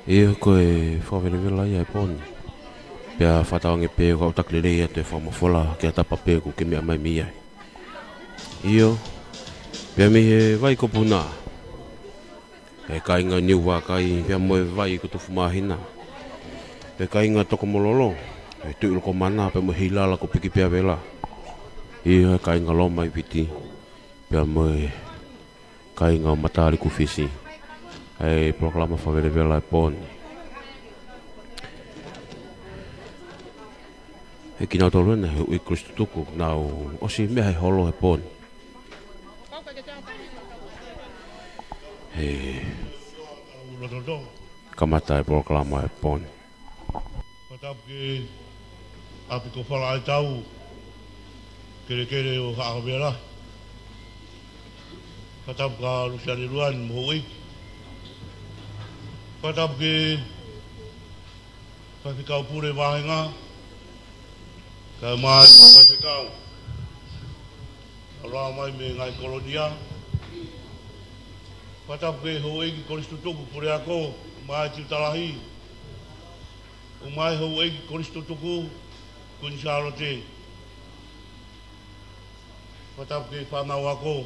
Ia koe whawelewela ia e poni. Pea whataonge pe kau taklere ia te whamafola kia tapa pe ku ke mea mai mia. Io, pea mi he vai ko puna. E kainga niu wā kai, pea moe vai ko tufu mahina. Pe kainga toko mololo, e tuilu ko mana, pe mo hilala ko piki pea vela. Ia kainga loma i piti, pea moe kainga matari ku fisi. E proklama whawelewela e poni. E ki nau tolu ena, ui Kristu tuku, nau osi mea he holo he poni. He kamata e proklama e poni. Patap ke api ko whala ai tau kere o haawera. Patap ka Luciani Ruan mohui. Patap ke whawhikau pure wahenga. Ka mai whawhikau. Aroa mai me ngai kolonia. Patap ke hoei ki koristu tuku pure ako. Mai tiu talahi. O mai hoei ki koristu tuku. Kun Charlotte. Patap ke whanau ako.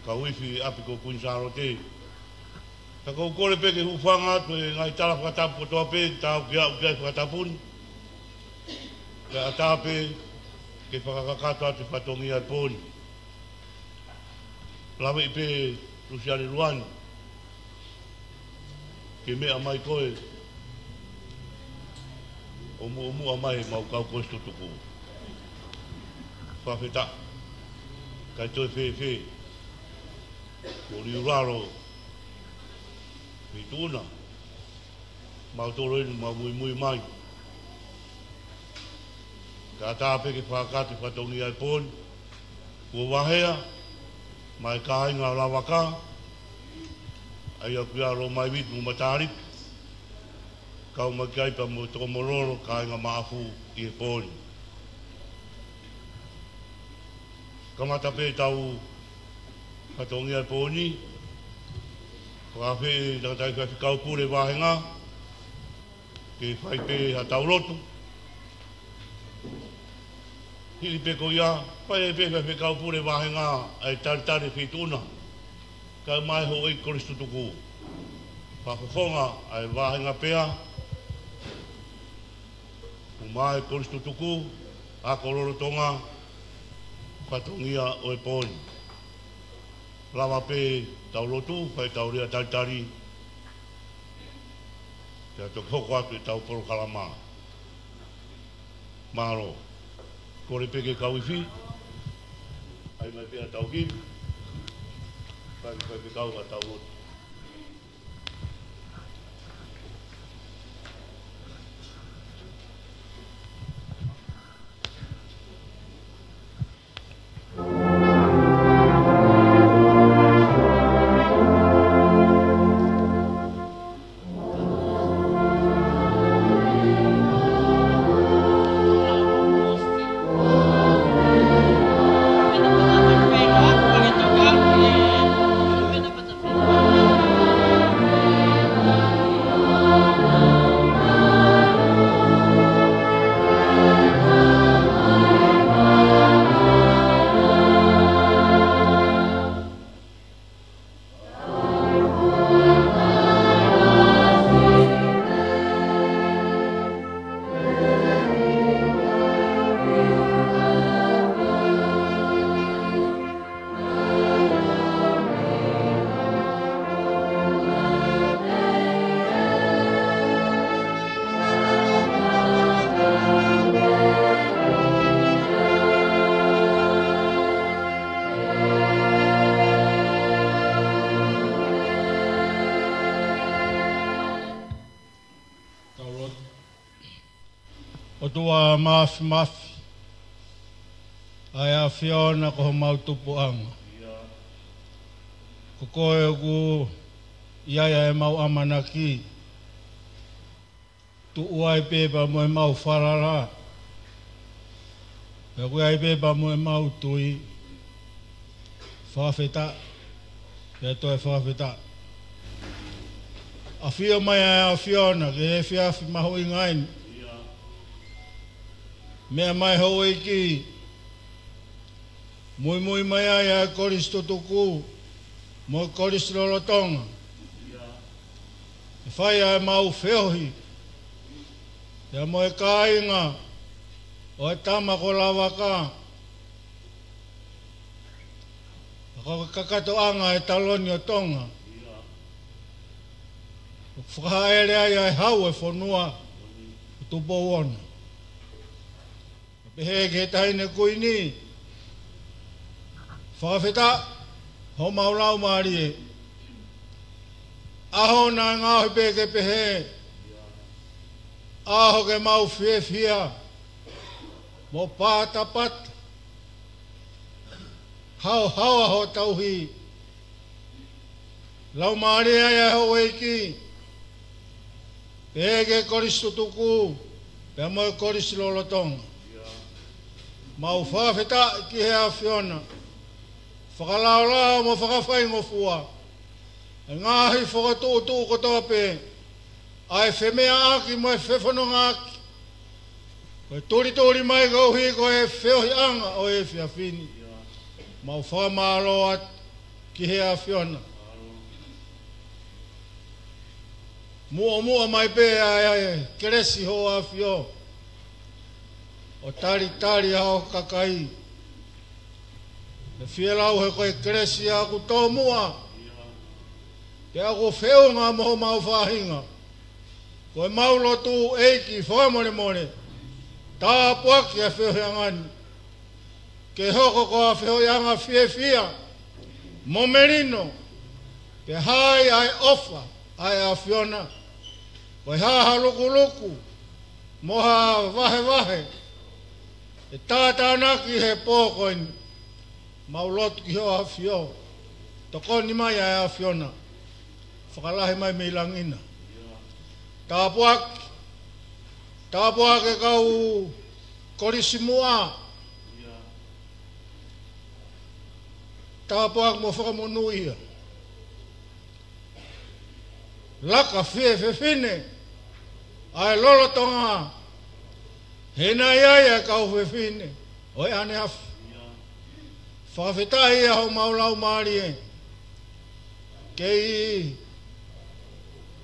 Ka wifi api ko Kun Charlotte. Ka kou kore pe ke hufanga tu e ngai tala whakatapu ko toa pe. Tau ki au ki whakatapun. Ka atape ke whakakakato atu whatongi ai poni. Lawe i pe Luciani Ruan. Ke mea mai koe. Omu a mai mau kau koesto tuku. Whawheta. Kai toi whewhe. Ko riuraro. Mituna. Mau toro inu mau mui mai. Ka tāpe ke whakati whatongi ai poni. Kua wahea. Mai kāinga lawaka. Ai a kuiaro mai witu matari. Kau makaipa mo toko mororo kāinga maafu i e pōni. Kamata pē tau hatongi ai pōni. Whawhe nakatai whawhikau pūre wāhenga. Ke whai pē ha tau rotu. Hili pe ko ia, pai e pe whawhikau pūre wāhenga ai taritari whituna. Kau mai ho i koristu tuku. Whawhonga ai wāhenga pēa. Mai koristu tuku, a kororo tonga, whatongia o e pōni. Lawa pe tau lotu, whai tau rea taritari. Te ato hoko atu e tau poro kalama. Maro, kore peke kauifi, ai mai pēa tau him, whai pe kau a tau lotu. Tua mafi. Ai a Fiona ko mau tupu anga. Ko koe ku iaia e mau amanaki. Tu uai pepa mo e mau wharara. Pea koe ai pepa mo e mau tui. Whawheta. Pea toi whawheta. Afia mai a Fiona ke he fiafi maho i ngaini. Mea mai ho iki. Mui mui mai a koris tutuku. Mo koris lolotonga. E whai a mau whiohi. Ia mo e kāinga. O e tama ko lawaka. Ako kakato anga e taloni o tonga. Whakaere ai ai hau e whanua. Tupo wona. Pehe ke tahine kuini. Whakawheta. Ho maulau maari e. Aho na ngāhi peke pehe. Aho ke mau whia. Mo pāta pata. Hau aho tauhi. Lau maari ai ho eiki. Peke koris tutuku. Pea mo koris lolotonga. Mau whawheta ki hea Fiona. Whakalao mo whakawhai ngofua. Ngahi whakatūtū kotoa pe. Ai whemea aki mo e whewhanonga aki. Koe turi mai gauhi ko e wheohi anga o e whiawhini. Mau whamalo at ki hea Fiona. Mua mai pe ai keresi ho a Fio. O tari hao kakai. E whielau he koe keresi a ku tō mua. Te ako wheo ngā moho mau whahinga. Koe mau lotu eiki whakamore. Tā puaki a wheo hiangani. Ke hoko ko a wheo hianga whia. Momerino. Pe hai ai ofa ai a Fiona. Koe haha luku. Moha vahe. E tātānaki he pōkoini. Mau lotu ki ho a Fio. Tokoni mai ai a Fiona. Whakalahi mai me langina. Tāpuak e kau korisi mua. Tāpuak mo whakamonuia. Laka whine. Ai lolotonga. Hena ia kau whine. Oi ane hafu. Whakawhetahi a ho maulau maari e. Kei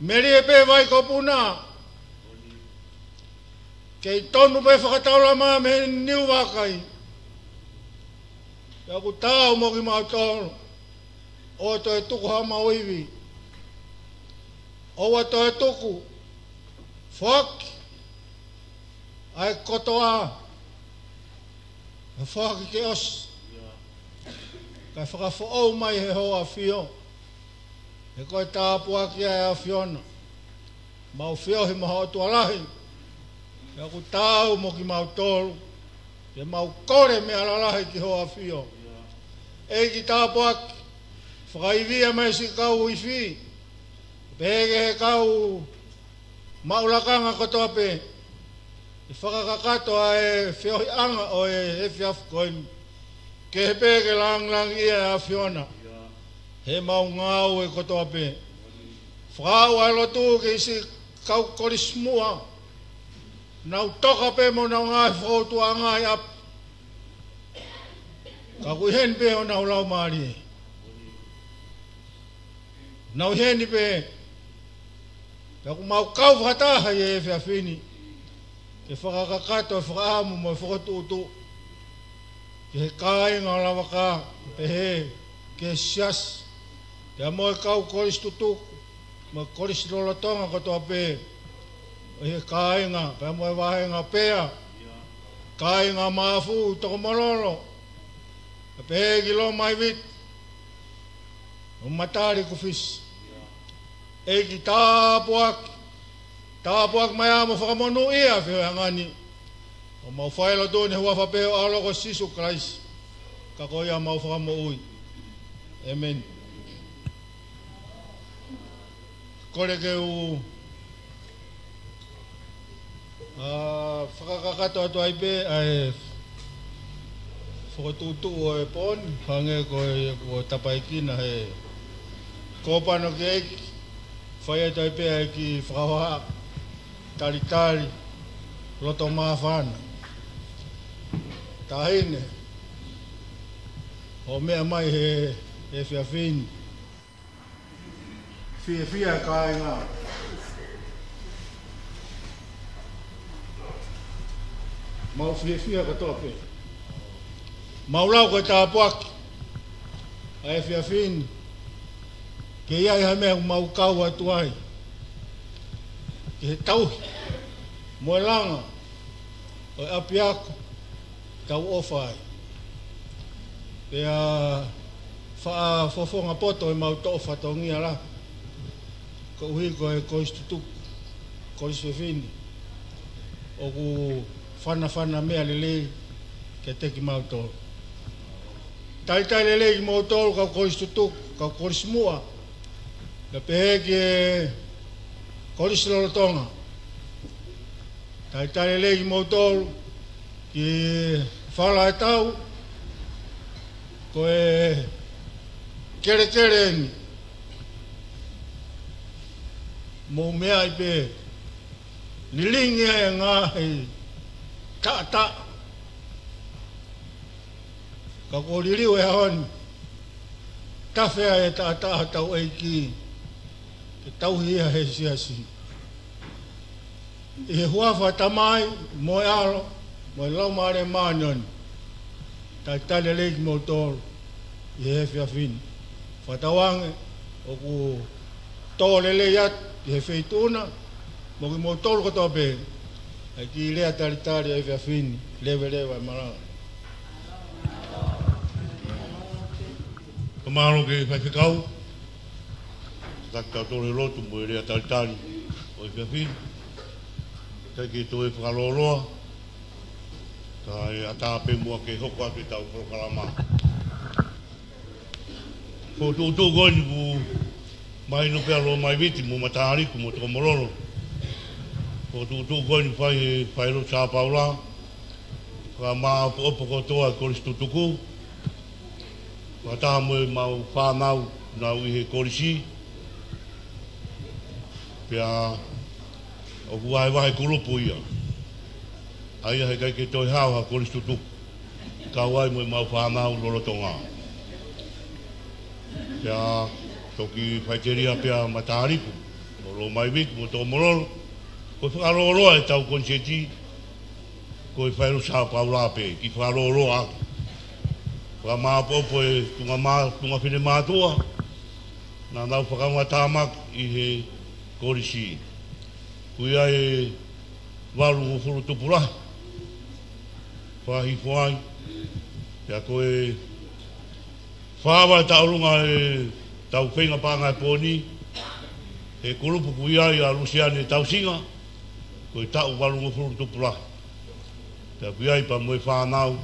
meri e pe vai ko puna. Kei tonu pe whakataula maa me niu wakai. Ia ku tāu moki mau tonu. O to e tuku hama oiwi. Owa to e tuku. Whaki. Ai kotoa. E whaki ke osi. Kai whakawhaou mai he hoa Fio. E koe tāpua ki a Fiona. Mau whio he maha o tualahi. E aku tāu mo ki mau tolu. E mau kore me alalahi ki hoa Fio. E ki tāpua ki. Whakaivia mai si kau iwi. Pege he kau maulakanga kotoa pe. E whakakakato a e whiohi anga o e whiafu koini. Ke he peke lang ia a Fiona. He mau ngau e kotoa pe. Whakau ai lotu ke isi kau koris mua. Nau toka pe mo nau ngai whautu a ngai ap. Ka kui hen pe o nau lau maari. Nau heni pe. Ka ku mau kau whataha e whiawhini. Ke whakakakato e whakaamu mo e whakatutu. Ke he kāinga o lawaka, pe he, ke sias, te amoe kau koris tutuku, mo koris lolotonga kotoa pe, o he kāinga, pe amoe wahenga pea, kāinga maafu, toko mololo, pe he kilo mai wit, o matari kufis, e ki tāpuak mai amo whakamonu ia, whio hangani, o mau whaelo tōni hua whapeo aloko Sisu Christ. Ka koia mau whakamo ui. Amen. Kore ke u whakakakato atu ai pe ai whakatutu o e pon. Hange ko tapaikina he kōpano ke eki. Whai tai pēa ki whakawa tari loto mawhana. Tahine, o mea mai he whiawhini. Whia kai ngā. Mau whia katoa pē. Mau lau koe tā puaki. Ai whiawhini. Ke iai ha mea mau kau atu ai. Ke he tauhi. Moe langa. O api ako. Tau ofai. Pea wha fofonga poto e mau to whatongia la. Ko uhi ko e koistutuk. Koiswewhini. O ku whana mea lelei. Ke teki mau tolu. Tai lelei ki mau tolu kau koistutuk. Kau korismua. Na pehe ki e korisilolotonga. Tai lelei ki mau tolu. Ki whala e tau, ko e kere ni. Mō mea i pē, lilingi e ngā hei ta. Ka ko liriu e haoni, tawhea e ta tau e ki, ke tauhia he siasi. I he huawha tamai, mo e alo, mo e lau maare mānioni. Tai tale leiki mo tōru, i he whiawhini. Whatawange, o ku tōre le iat, i he whituna, mo ki mo tōru katoa pē. Ai ki lea tari e whiawhini, lewe e maranga. Kamaro ke whaiwhikau, takta tōre rotu mo e lea tari o i whiawhini. Tai ki tō e whakaloroa, ka e atape mua ke hoko atu i tau whakakalama. Ko tō goni ku mai no pēro mai viti mo matahariku mo tō mororo. Ko tō goni whai ro tā paula, ka maa opo kotoa koristutuku, ka taha mo e mau whānau nau i he korisi, pia o ku wahe kurupu ia. Aia he kai ke toi hao ha koristutuku. Ka wai mo e mau whanau lorotonga. Pia toki whaiteria pia matahariku. Mo lo mai wik mo tō mororo. Ko whakaroroa e tau konseti. Ko e whairu sa paula pe. Ki whakaroroa aki. Wha maa popo e tunga whine mātua. Nā nau whakaunga tāmak i he korisi. Kuia e waru ngufuru tupurahi. Whahi whai. Pea koe whawa e taurunga e tau whenga pāngai pōni. He kurupu kuia i a Luciane tausinga. Koe tau waru ngufuru tupurahi. Pea kuia i pa moe whanau.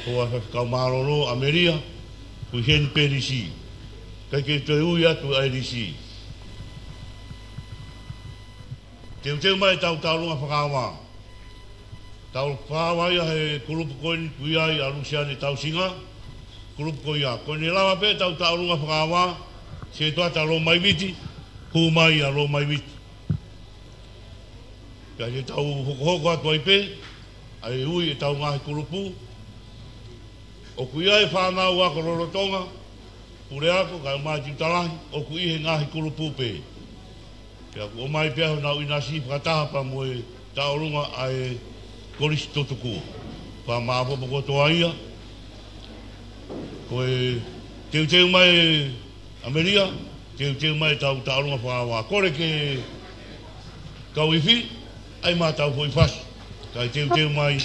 Hoa whakau maroro Ameria. Kui hen perisi. Kai ke te ui atu a erisi. Teu mai tau taurunga whakawa. Tau whawa ia he kurupu koini kuia i a Luciane tausinga. Kurupu koia. Koine lawa pe tau taurunga whakawa. Se tuata ro mai viti. Hu mai a ro mai viti. Kai ke tau hoko atu ai pe. Ai ui e tau ngahi kurupu. O kuia e whanau ako rorotonga. Pure ako kai mai tiutalahi. O kui he ngahi kurupu pe. Pea o mai pia nau inasi whakataha pa moe taurunga ai korisi totuku. Pa maapopo kotoa ia. Koe teu mai Ameria. Teu mai tau taurunga whakawa. Kore ke kauifi. Ai maa tau hoi fasi. Kai teu mai.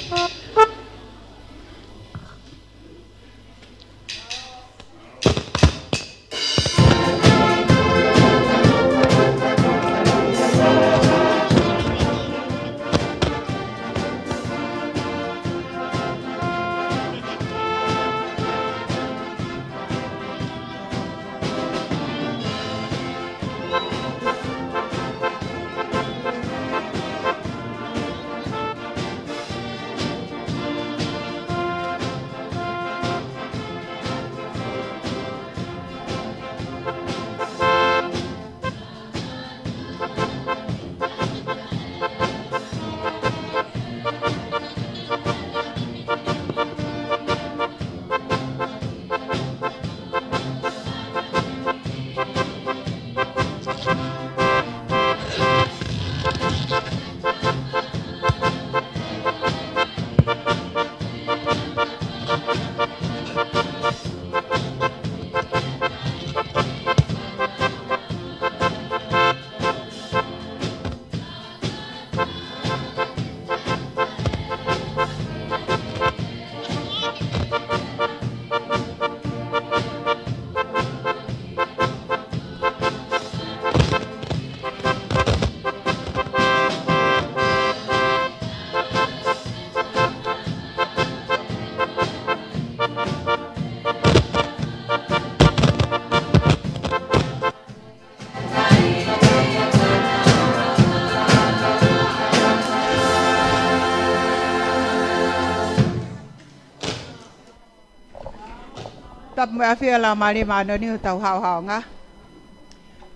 tap mo afia la mali mano ni tau hao nga.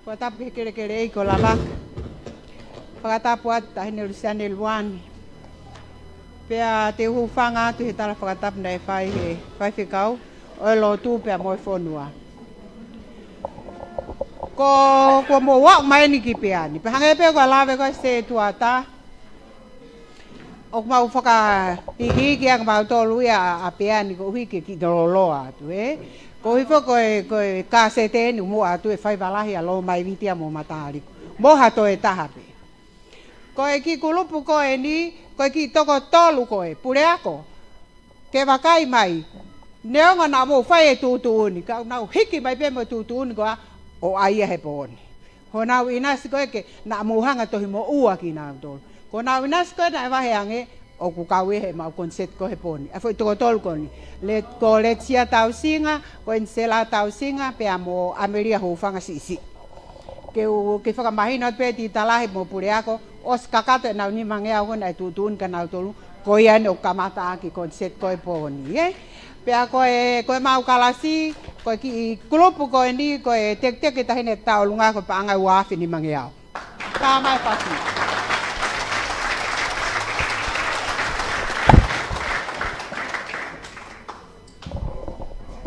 Ko tap kere ko la. Whakatapu ata hene Luciane Luani. Pea te hufanga tu he tala whakatapu nei whai whikau. O lo tu pea moi whonua. Ko mo wak mai ni ki pea ni. Pe hange pea ko lawe ko se tuata. O mau whaka hiki ang mau tolu a pea ni ko hiki ki doroloa tu e. Ko hifo ko e ka se te ni mo atu e whai walahi a lo mai vitia mo matari. Mo hato e taha pe. Ko e ki kulupu ko e ni, ko e ki toko tolu ko e, pure ako. Ke wakai mai, neonga na mo whai e tūtūni, ka nau hiki mai pe mo tūtūni koa, o aia he pōni. Ho nau inasi ko e ke, na muhanga tohi mo ua ki nau tolu. Ko nau inasi ko e na e wahe ange, o ku kau e he mau konset ko he pōni. A fwoi toko tolu ko ni. Ko le tia tau singa, ko en sela tau singa, pe a mo ameria hufanga si. Ke whakamahina pe ti talahi mo pure ako, os kakato nau ni mangea ko na tutun ka nau tolu ko ia no kamata ki konset ko e poni pea ko e mau kalasi ko ki grupo ko ni ko e tek ta hene taulunga ko pa anga wafi ni mangea ka mai pasi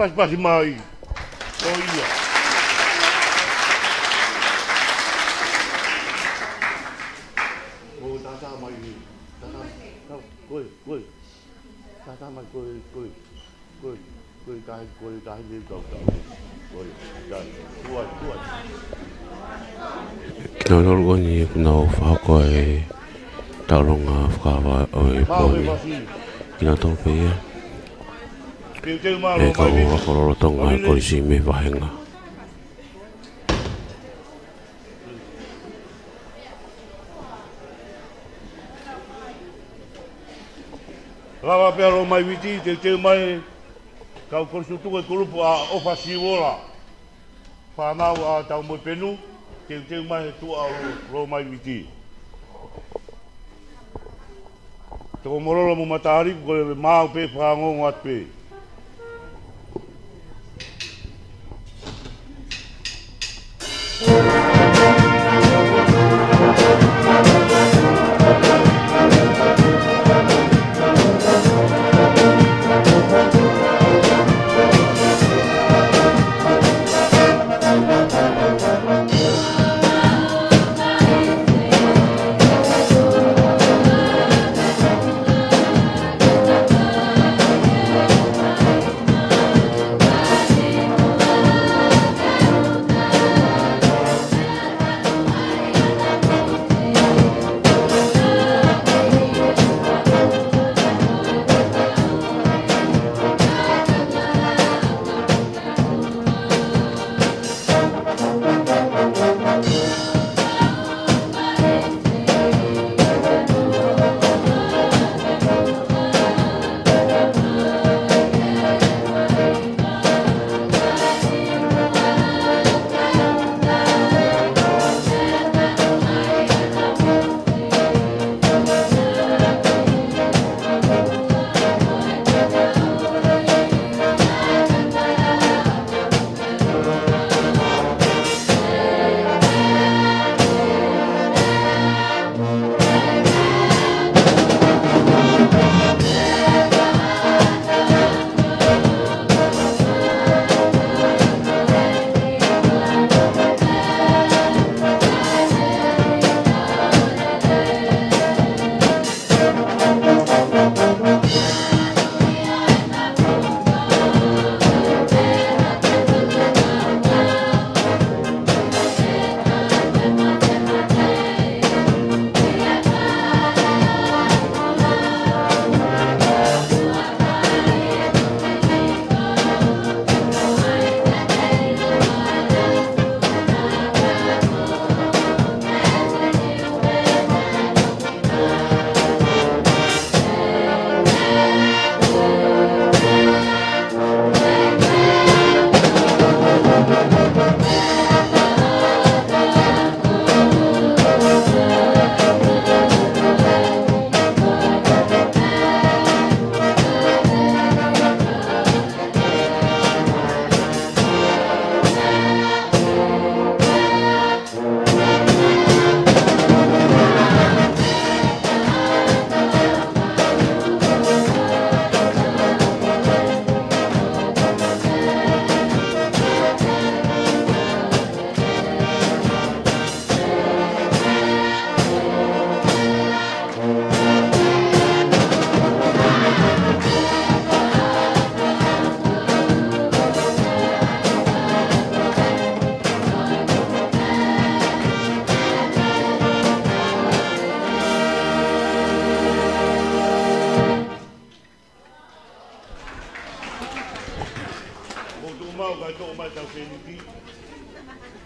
Pas mai ko ia Oi. Tata mai coi dai ni do. Oi, dai. Oi. Kina lolo ni kuna fa ko e taulonga fa wa oi po. Kina to pe e. E ka wa ko lo tonga ko si me va henga. Rawa pero mai viti te mai kau konsutu e kulupu a ofa siwola. Whanau a tau mo penu te mai tu a ro mai viti. Toko morolo mo matari ko le mau pe whango ngat pe.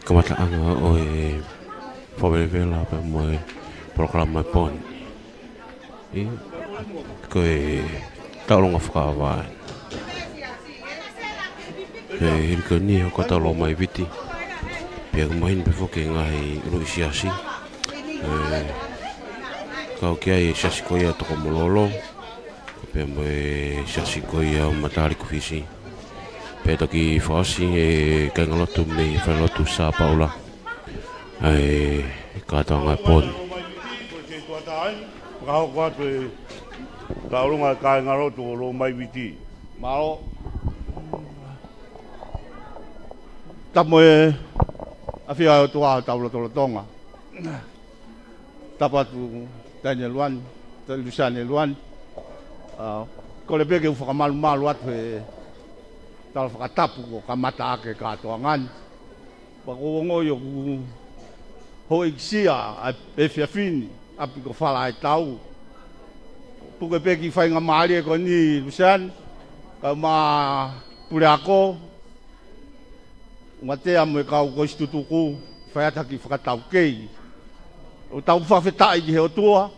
Kamataanga o e whawelewela pe mo e programa e pon. Ko e taulonga whakawai. He hiriko ni o katalo mai viti. Pia kumahin pe whoke ngai rui siasi. Kau kia e siasi koia toko mololo. Pia mo e siasi koia o matari kufisi. Pia toki whaasi e kaingalotu me whailotu sa paula. Ai kata ngai pon. Kau kuat pe taulunga kaingalotu lo mai viti. Malo tapo e afia o tua taulo tonga. Tapa tu Daniel Luan, Luciane Luan. Ko le peke ufa malu atu e tal whakatapu ko kamata ake katoangan. Pako ngoi o ho iksia a pefiafini api ko fala e tau. Puke peki whainga maari e ko ni Luciane. Kau ma pure ako. Matea mo e kau ko istutuku whaiataki whakatau kei. O tau whawhetai ki he o tua.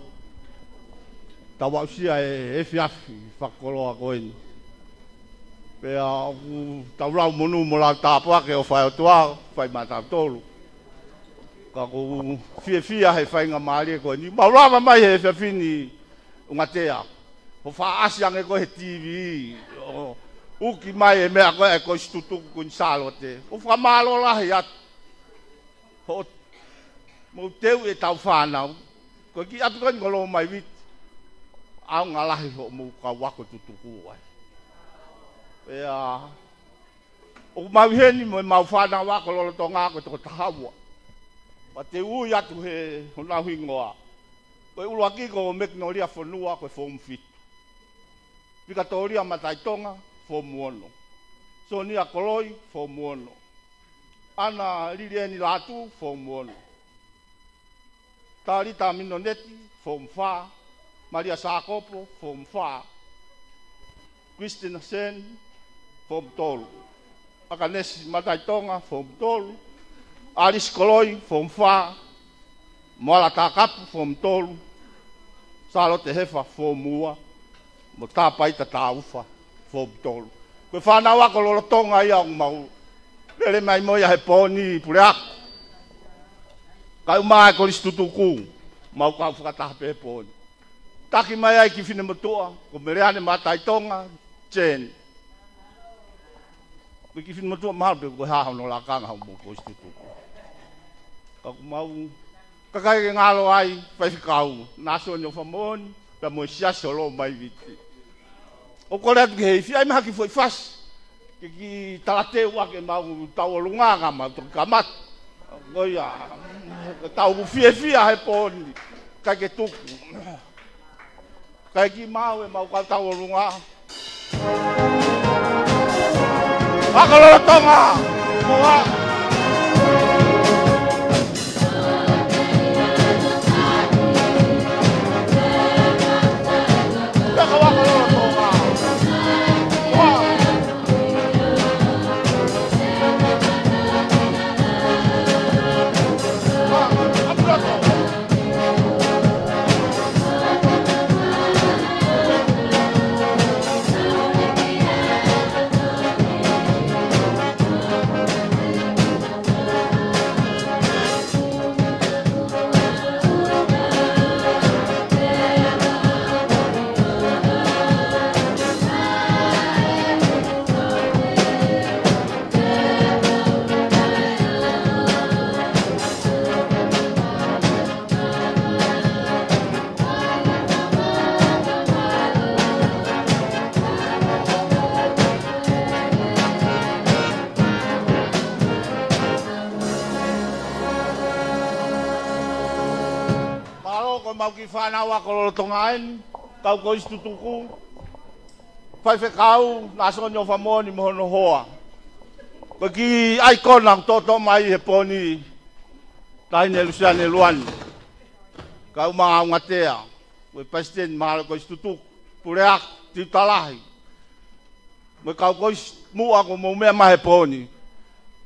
Tau wausia e fiafi whakoloa koeni. Pea tau rau monu mo lau tāpuake o whai o tua, whai mātau tolu. Ka ko fia he whainga maari e koeni. Maurawa mai he fiafini o Matea. O whaasiang e ko he TV. Uki mai e mea koe e ko istutuku kun salote. O whamalo lahi atu. Ho mo teu e tau whanau. Ko ki atu koe ngolo mai viti. Au ngalahi ho mo ka wako tutuku ai. Ea o mau heni mo mau whanau wako lolo tonga ko toko tahawa. Pa te ui atu he hona hingoa. Koe uluaki ko meknoria whanua koe form fit. Pika toria matai tonga. Fomuono. So ni akoloi fomuono. Ana lilieni latu fomuono. Tarita Minoneti fomfa. Maria Sakopo fomfa. Christina Sen fomtolu. Akanesi Mataitonga fomtolu. Alice Koloi fomfa. Moala Takapu fomtolu. Salote Hefa fomua. Motapaita taufa. Fomtolu. Koe whanau ako lolo tonga ia o mau. Lele mai moia he poni pure ako. Kai umaa e koris tutuku. Mau kau whakatahape he poni. Taki mai ai ki whine motua. Ko mereane matai tonga. Chen. Koe ki whine motua mahalpe koe haha no la kanga hau mo koris tutuku. Kaku mau. Kakai ke ngalo ai. Whaifikau. Naso nyo whamoni. Pea mo siaso lo mai viti. O kore atu ki hei whiai maha ki foi fas. Ki talateu wake mau tau alunganga ma toki kamat. Goia, tau fie he poni. Kai ke tuku. Kai ki mau e mau tau alunganga. Waka lolo tonga! Moa! Waka lolo tonga! Mau ki whanau ako lolo tongaen, kau ko istutuku, whai whekau, naso nyo whamoni mohono hoa. Ko ki aikona toto mai he poni, tahine Luciane Luan. Kau mga ngatea, koe pasten mahalo ko istutuku, pureak, titalahi. Mo kau ko mua ko mo mea mahe poni.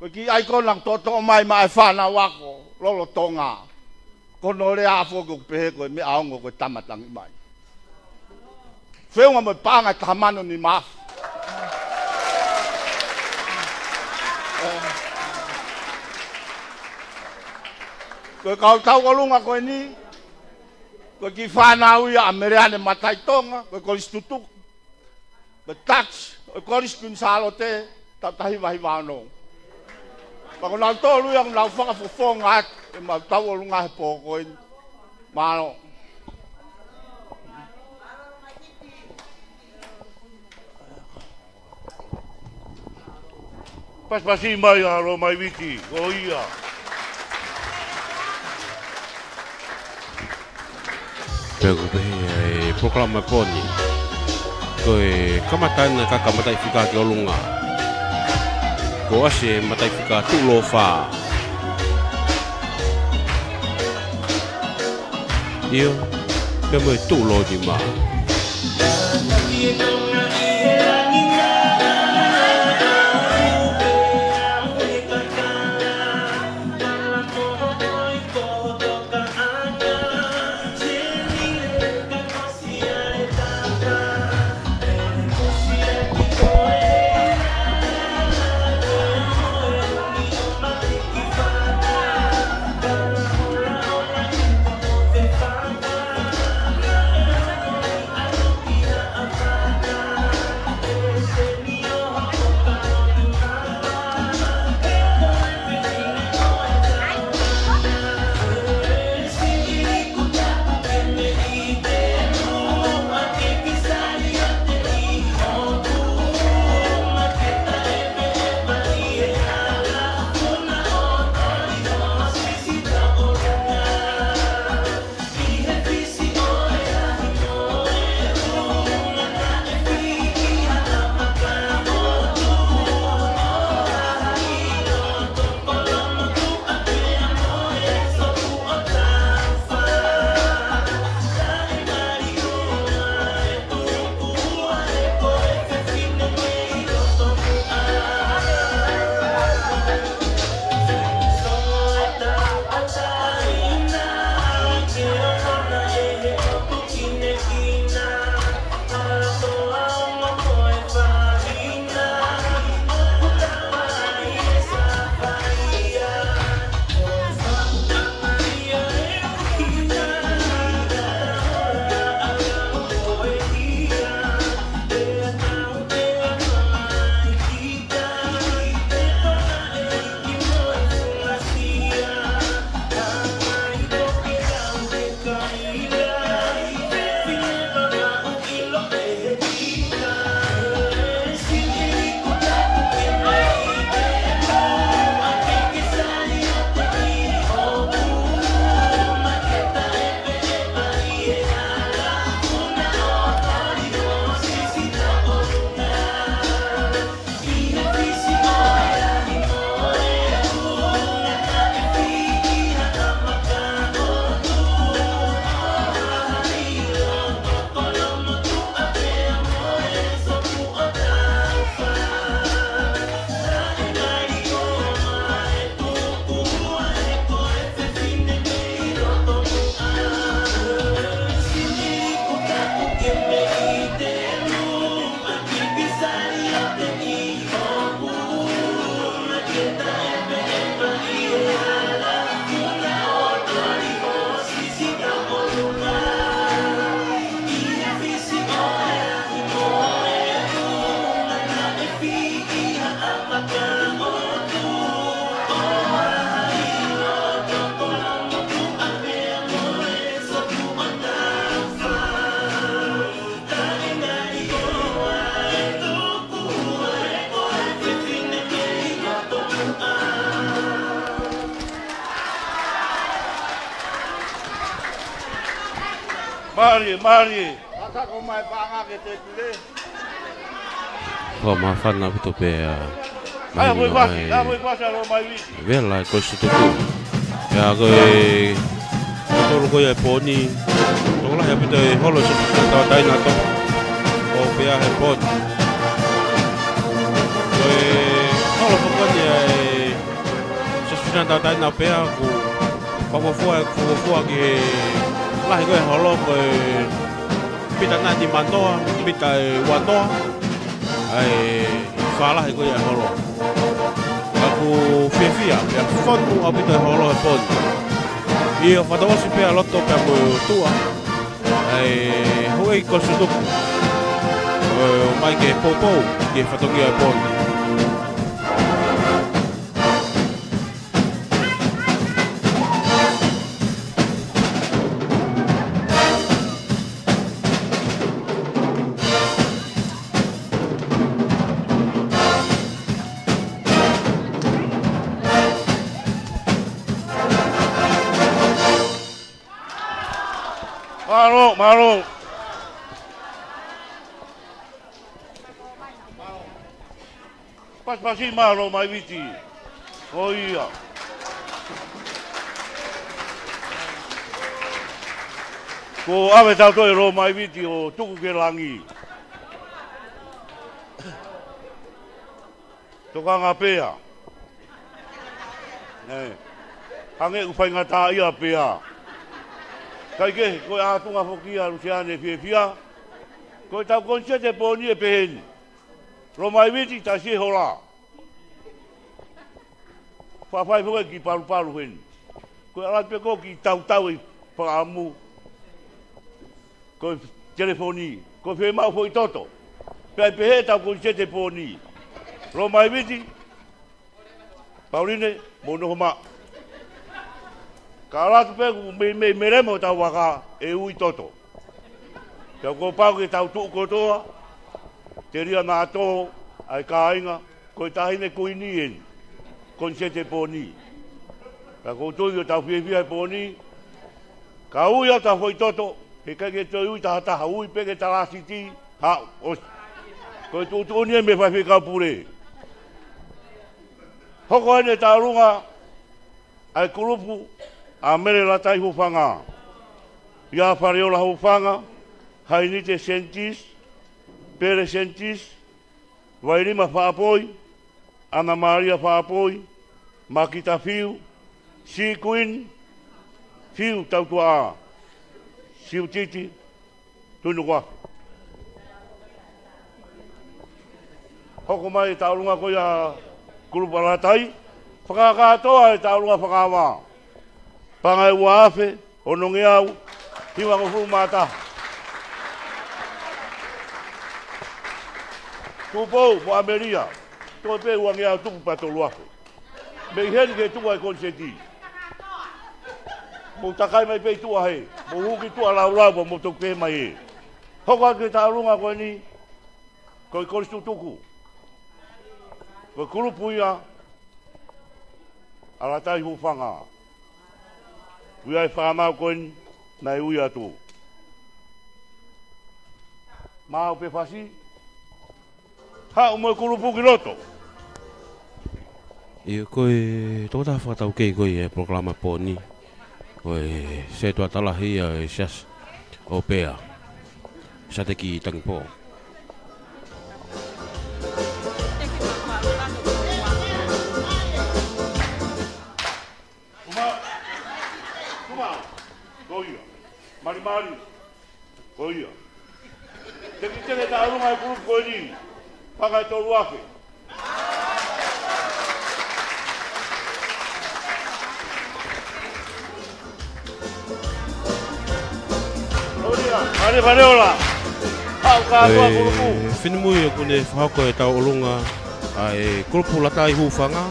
Ko ki ai ko lang toto mai mai fana wako lolo tonga. Kono le afo ko pe ko me aongo ko tamatang mai. Feo mo panga tamano ni ma. Ko kau tau ko lunga ko ni. Ko ki fana ui ameriane matai tonga ko istutuk. Ko tax ko iskun salote tatahi wahi wano. Ko nang tolu yang nang faka fofonga e ma tau lunga he poko in. Mano. Pas pasi mai aro mai wiki. O ia. Pego pe proklama poni. Ko e kamatan ka kamatai fika ki olunga. Ko ase matai fika tu lo fa. Io pe mo tu lo di ma. Mari. Kaka ko mai panga ke te tule. Ko ma fana puto pe. Ai voi pasi aro mai wiki. Vela ko su tu. Ya ko e ko e poni. Tola ya pito e holo su ta dai na to. O pe a he poni. Ko e holo ko ni e Sina tatai na pea ku fua ki lahi koe holo koe pita na di mandoa, pita wandoa. Ai whalahi koe holo. Aku fia pea whanu au pita holo e poni. Ia whatawasi pea loto pea koe tua. Ai hoi kosu tuku. Mai ke popo ke whatongi e poni. Maro. Pas-pasi maro mai viti. Oh iya. Ko ave tau toi ro mai viti o tuku ke langi. Toka ngā pēa. Hange upai ngā tā ia pēa. Kai ke, koe ātunga whokia rusiane fia. Koe tau konsete pōni e peheni. Romai witi ta si hola. Whawhai whoke ki paru heni. Koe alai peko ki tau i whaamu. Koe telefoni. Koe whe mau hoi toto. Pea pehe tau konsete pōni. Romai witi. Pauline, mono homa. Ka ratu peku me remo tau waka e ui toto. Kia ko pau ke tau tuu kotoa, te ria nā tō, ai ka inga, koe tahine kui ni en, konsete pōni. Kia ko tui o tau whiewhia pōni, ka ui au tau hoi toto, he kai ke toi ui taha ui peke tarasi ti, ha, os. Koe tū ni e me whai whikau pure. Hoko ene tā runga, ai kurupu, a mere la tai hufanga. Ia whareola hufanga, hainite sentis, pere sentis, wairima whaapoi, Ana Maria whaapoi, Makita Fiu, Si Queen, Fiu tautua a, Siu Titi, tunu kwa. Hoko mai taurunga ko ia kurupa la tai, whakakatoa e taurunga whakawa. Pangai wafe, ononge au, hiwa ngofu mata. Tupou, mo Ameria, toi pe uange au tupu patolu afe. Mei heni ke tua e konseti. Mo takai mai pe tua he, mo huki tua laurau, mo toke mai e. Hoko ke taurunga koe ni, koe koristu tuku. Koe kurupu ia, alatai hufanga. Ui ai whakamau koen, nai ui atu. Mau pe whasi, ha umoi kurupu ki roto. Ia koe tōta whakatau kei koe e proklama pōni. Koe se tua talahi e sias o pēa. Sa te ki tangi pō. Mari, koia. Teki teke ta arunga e kurupu koe ni, whakai tolu afe. Mare pareola. Hau ka atua kurupu. Whinimui e kune whahako e tau olunga ai kurupu latai hufanga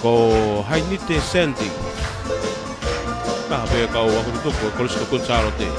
ko hainite senti. Taha pēa kau aku tutupu e kolisko kunsaro te.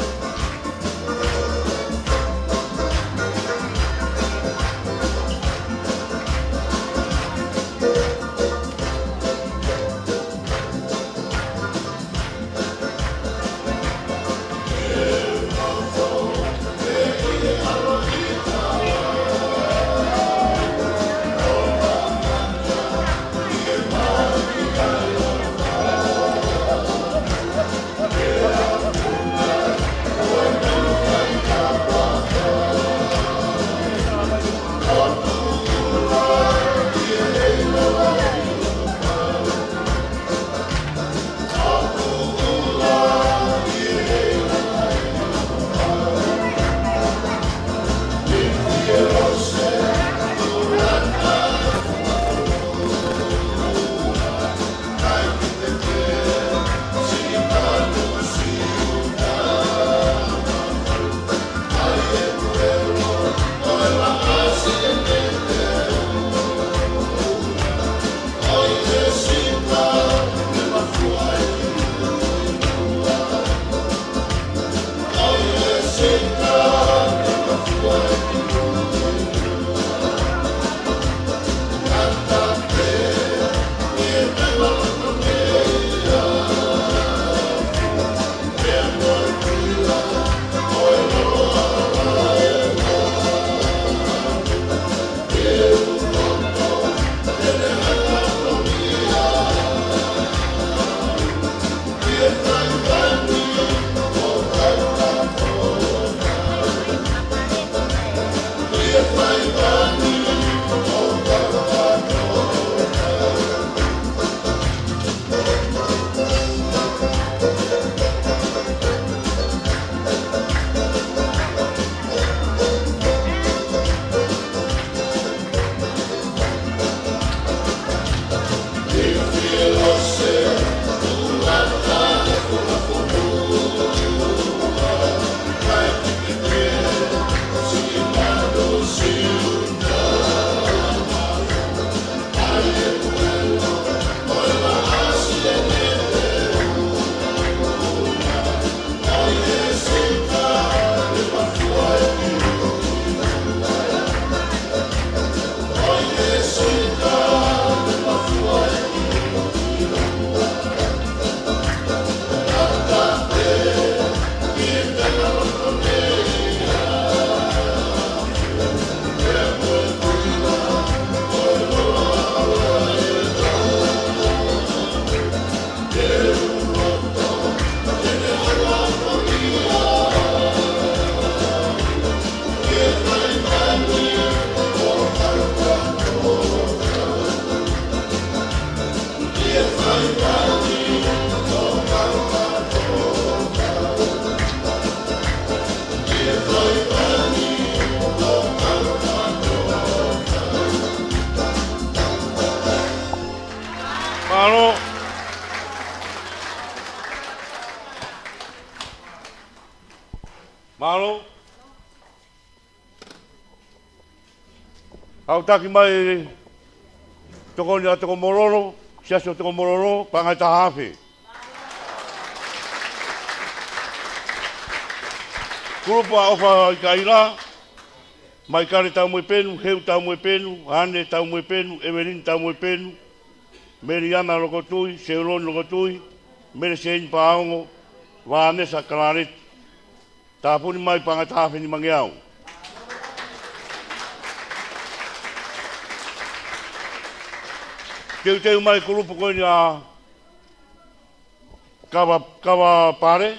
Malo. Au taki mai toko ni atoko mororo, siaso toko mororo, pangai tahafe. Kurupa ofa i kaira, mai kare tau mui penu, heu tau mui penu, ane tau mui penu, Evelyn tau mui penu, Meriana lokotui, Seulon lokotui, Mere Sein Paongo, Vanessa Claret, tapuni mai pangai tahafe ni mangeau. Teu mai kurupa koe ni a kawa pare,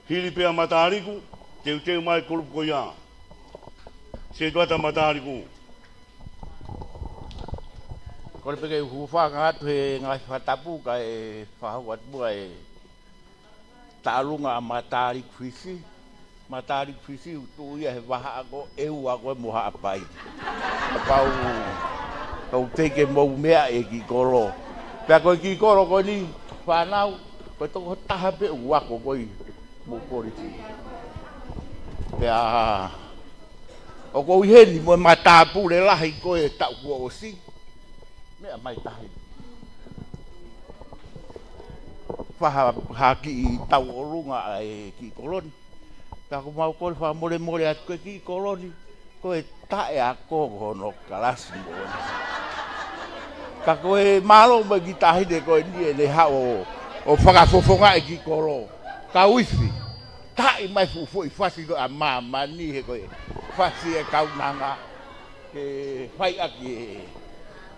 hili pea matariku, teu mai kurupa koe ia. Se tuata matariku. Kore peke hufa ngatu he ngai whatapu ka e whahau atua e tālunga matari kwisi. Matari kwisi utu ia he waha ako eu ako e moha apai. Apau kau teke mau mea e ki koro. Pea koe ki koro koe ni whanau, koe toko taha pe uako koe mo kore. Pea o kou heni mo matapu le lahi koe tau kua o si. Mea mai tahi. Whaha haki i tau orunga e ki koloni. Pea ko mau koe wha more more atu koe ki koloni. Koe tae a kohono kalasi mo. Ka koe malo mai ki tahi de koe ni e le hao o whakafofonga e ki kolo. Ka wifi. Tae mai fufo i whasi koe a mama ni he koe. Whasi e kaunanga. Ke whai aki e.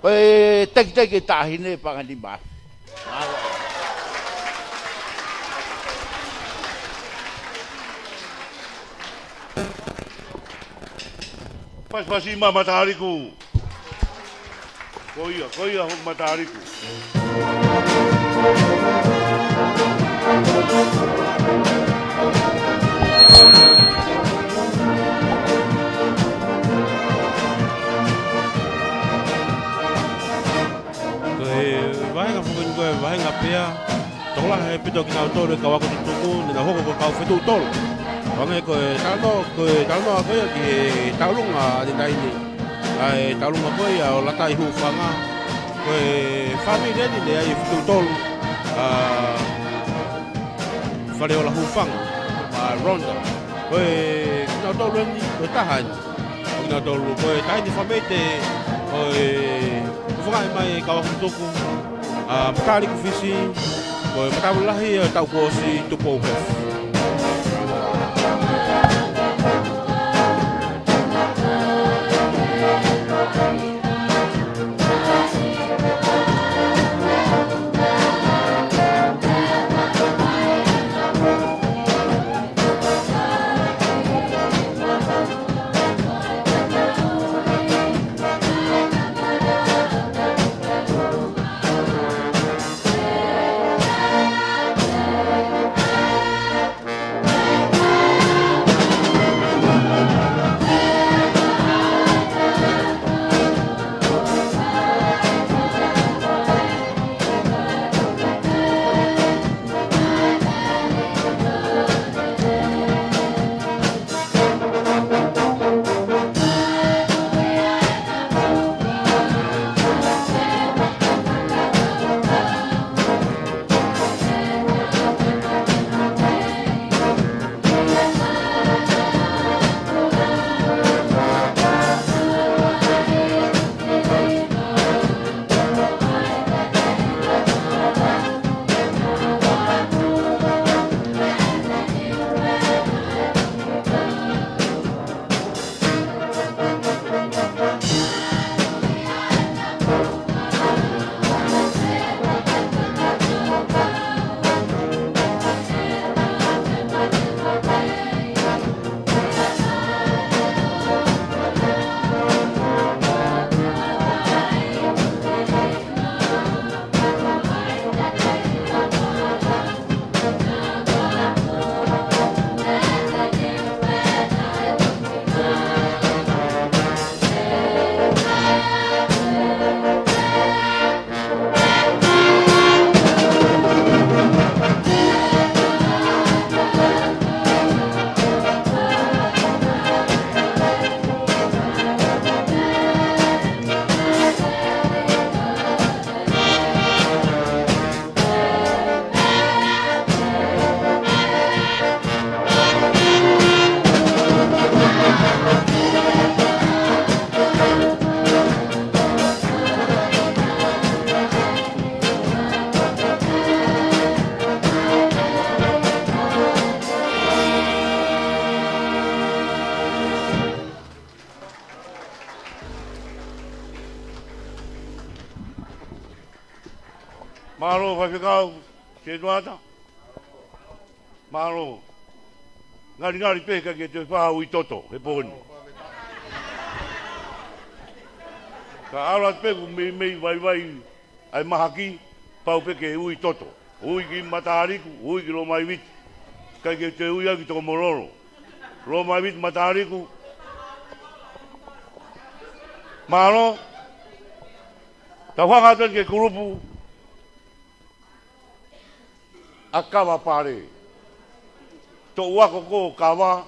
Koe teki tahi ne pangani mafi. Pas ima matariku. Koia hok matariku. Vahenga pea tola he pito ki na tole ka wako tuku ni na hoko ko ka fetu tol wange ko talo ko ki talunga ni dai ni ai talunga ko ya o lata i hufanga ko family ni le ai fetu tol fale o la hufanga ronda ko na tolo ni ko tahan na tolo ko tai ni famete ko vai mai ka wako tuku matari ku fisi ko matawalahi tau ko si tupo hef vai kau se doata. Malo. Ngari peka ke te wha ui toto, he pōni. Ka arat peku mei vai ai mahaki, pau peke ui toto. Ui ki matariku, ui ki Romai Wit. Kai ke te ui aki toko mororo. Romai Wit matariku. Malo. Ta whangatan ke kurupu. A kawa pare. To wako ko kawa.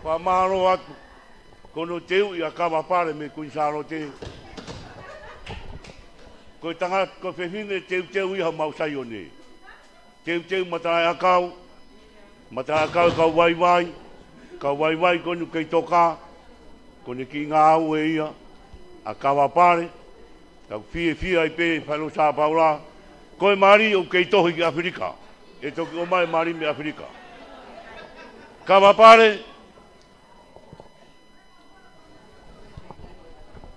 Pa maro atu. Kono teu i a kawa pare me kunsaro te. Ko tanga ko fehine teu i ha mausai o ne. Teu matai akau. Matai akau ka wai. Ka wai konu kei toka. Kone ki ngā au e ia. A kawa pare. Ka fie ai pe whalo sa paula. Koe mari o kei tohi ki Afrika. E toki o mai mari me Afrika. Kawa pare.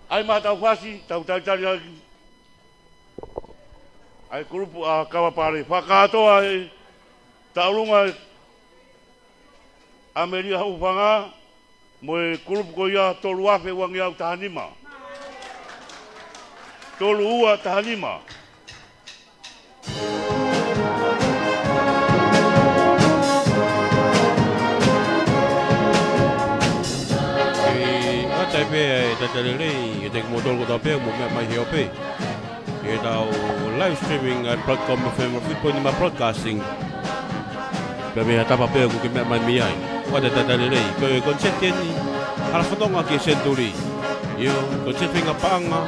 Ai mā tau whasi, tau tautari aki. Ai kurupu a kawa pare. Whakatoa e taurunga Ameria Haupanga. Mo e kurupu ko ia tolu afe wangi au tahanima. Tolu ua tahanima. Tai pe tatalele te motor ko tape mo mai hiope e tau live streaming at Broadcom FM football ni ma broadcasting pe me tapa pe ko ke mai mi ai wa tatalele ko konsepten ni ala fotonga ke senturi yo konsepten nga panga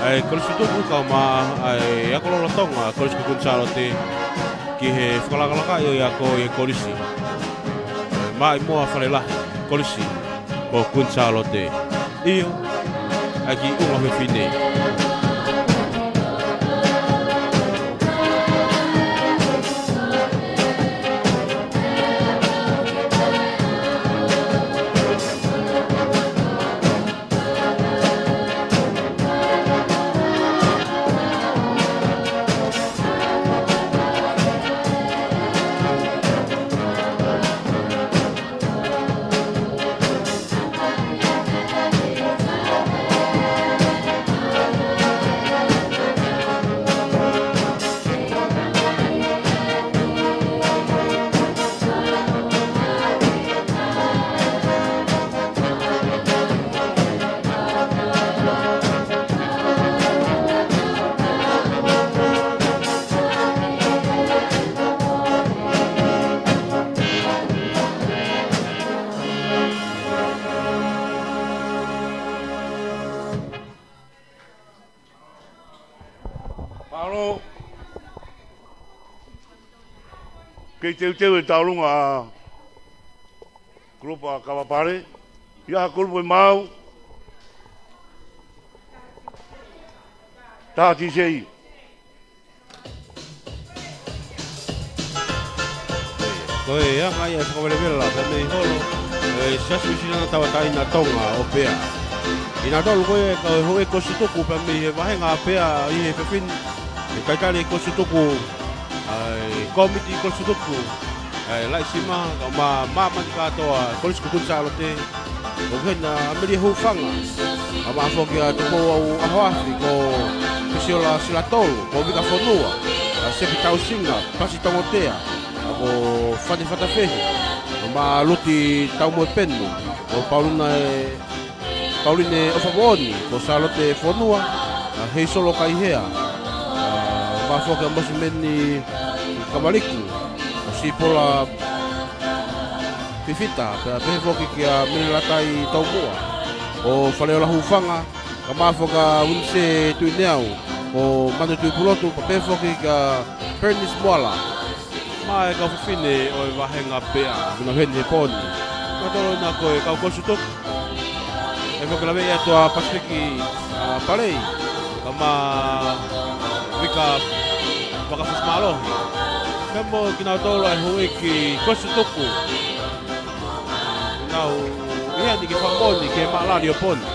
ai ko situ ka ma ai akolo tonga ko ko kunsalo te ki he fkala ka yo ya ko e kolisi mai mo afalela kolisi ko kunsalo te io aqui uma refine Kei teu e taurunga a grupo a kawa pare. Ia grupo e mau. Tāti sei. Koe ia ngai e whakawerewela ka mei holo e sasu sina tawa taina tonga o pea. Ina tolu koe ka hoe kosituku pa mei he wahenga pea i he pepin e kaikare kosituku komiti kosituku lai sima ka ma katoa kolisku kunsalo te o hena Ameria Haupanga ama foki a tuko au ahoafi ko pisiola silatolu ko vika fonua a sepi tausinga pasi tongotea ako fani fatafehi ma luti tau mo penu o Pauline Ofaboni ko salote fonua hei solo kai hea ma foki a mosimeni Kamaliku, si pola pifita, pe foki kia mililatai tau mua. O whaleola hufanga, ka mafoka unse tuineau, o manu tui pulotu, pe foki ka Pernis Moala. Ma e ka fufine o e wahenga pea, kuna hene poni. Matolo na koe kau kosutok. E foki la mea toa Pasifiki Parei, ka ma wika wakafusmalohi. Kamo kinautola e hui ki kosituku. Nau, ia ni ki whamoni ke maalari o poni.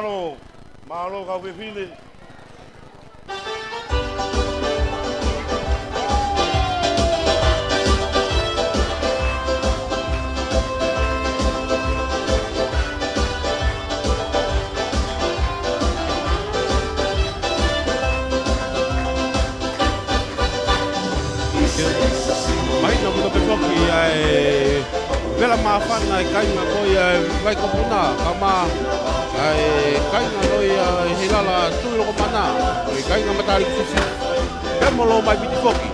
Malo, malo kau fine. Mai na mo pesoki ai vela mafana ai kainga koi vai kopuna kama ai kainga loi hilala tulo mana ai kainga matari sisi pemolo mai bitifoki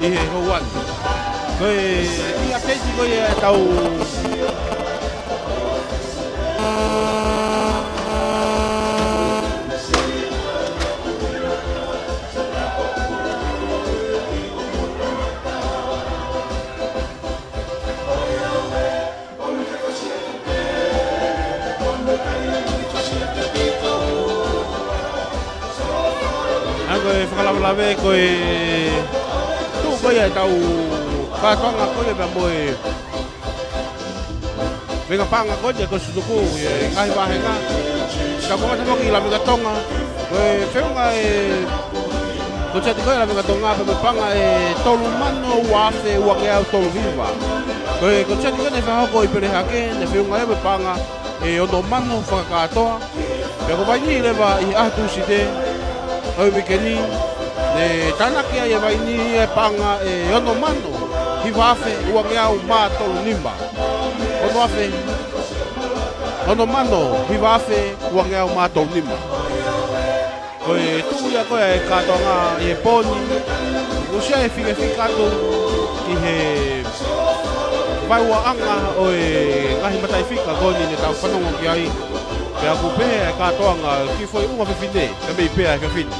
e hoan koi ia keji koi tau whakalawalawe koe tū koe ai tau kātoanga koe pa moe venga panga koe ko sutuku kahi wahenga ka koe te moki lami katonga koe whiunga ko chati koe lami katonga pa me panga tolu mano wafe uange au tolu viva koe ko chati koe ne whahoko i pere hake ne whiunga me panga ono mano whakakatoa pe ko vaini lewa i ahtu si te oi bikeni ne tanaki ai vai ni panga ono mano hi wafe uange au ma tolu nimba ono wafe ono mano hi wafe uange au ma tolu nimba koe tu ia koe katonga i poni usia e fika tu ki he vai wa anga oi ngahi matai fika goni ne tau panongo ki ai pe aku pe katonga ki foi uma fine pe me pe ka fine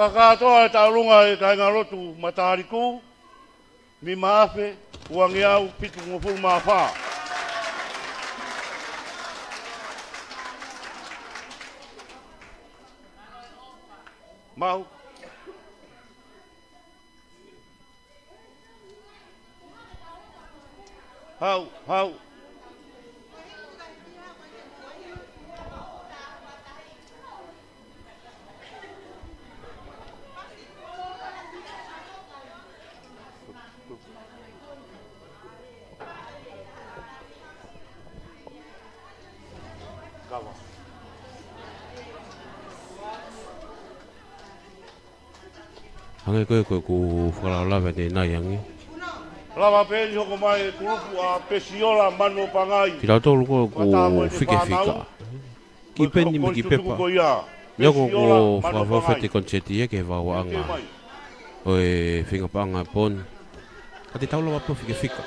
Whakatoa e taurunga e kainga rotu matariku, mi maafe, uangi au, pitu ngofuru maafaa. Mau. Hau. Hangai koe ku whakalawalawe te nai angi. Lava pēni hoko mai kurupu a pesiola mano pangai. Ki rau tolu koe ku whika. Ki peni me ki pepa. Nyoko ko whawawhete koncheti e ke wawaanga. Oe whinga panga pon. Ka te taulawa po whika.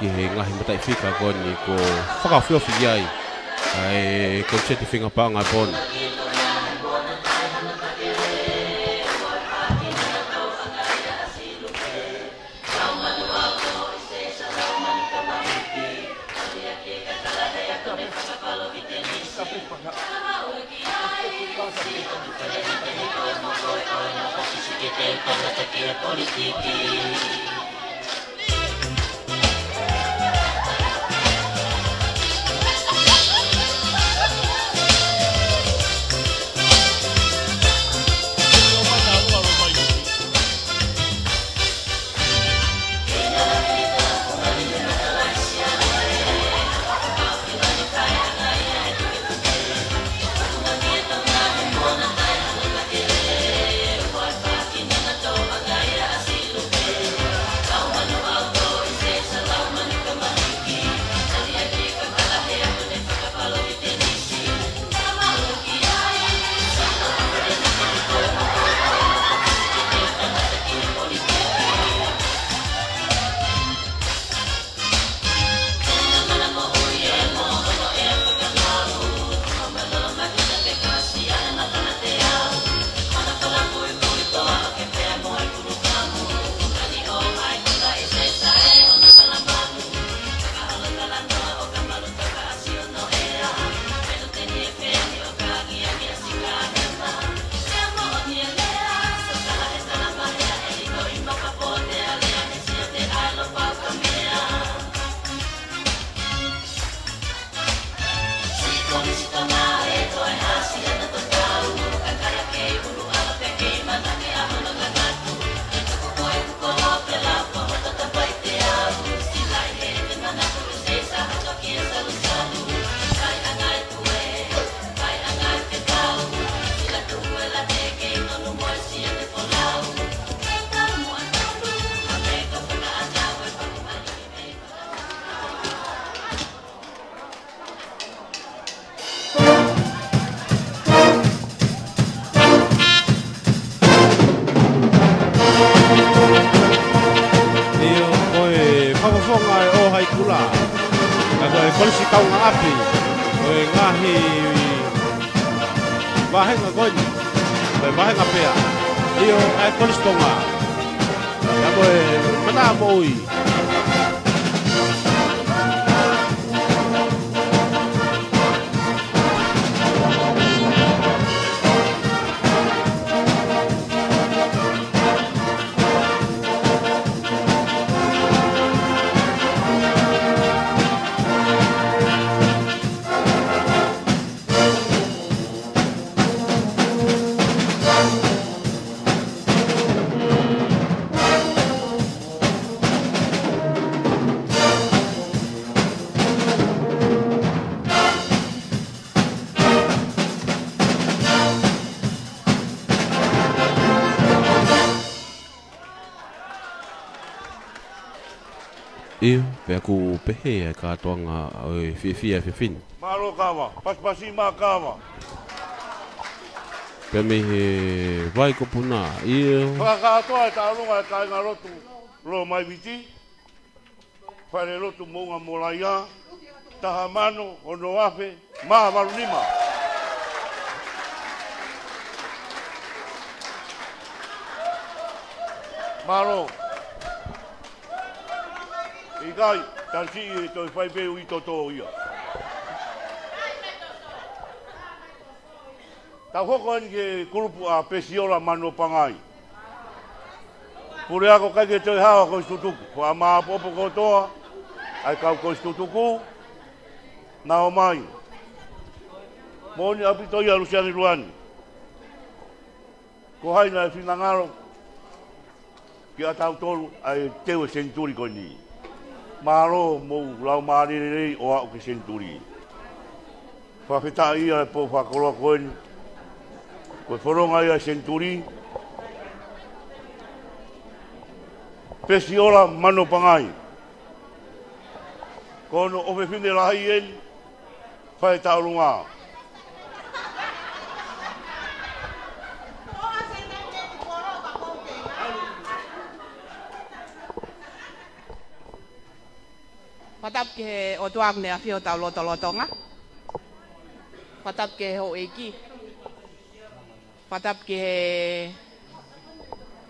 Ki he ngahi matai whika koni ko whakawhiowhi ai. Ai koncheti whinga panga pon. Iyo, pe aku pehe e katoanga o fifia fifin. Malo kawa, pas-pasi ma kawa. Pe me he vai ko puna, iyo. Whakatoa e tāronga e kāinga rotu lo mai viti. Whare rotu mounga molaia. Taha mano, ono afe, maha marunima. Malo. Ikai, tansi e toi whai peu i toto ia. Tau hoko ani ke kurupu a pesiola mano pangai. Pure ako kai ke toi hawa ko istutuku. Ko a maa popo kotoa, ai kau ko istutuku, na o mai. Moni api toi a Luciani Ruani. Ko haina e finangaro, ki a tau tolu ai tewe senturi ko ni. Maro mo lau marere o au ke senturi. Whawheta ia e po whakoroa koeni. Koe whoronga ia senturi. Pesiola mano pangai. Kono ofe whine lahi eni. Whawheta urunga. Patap ke o tuak ne afio tau lotonga. Patap ke ho eki. Patap ke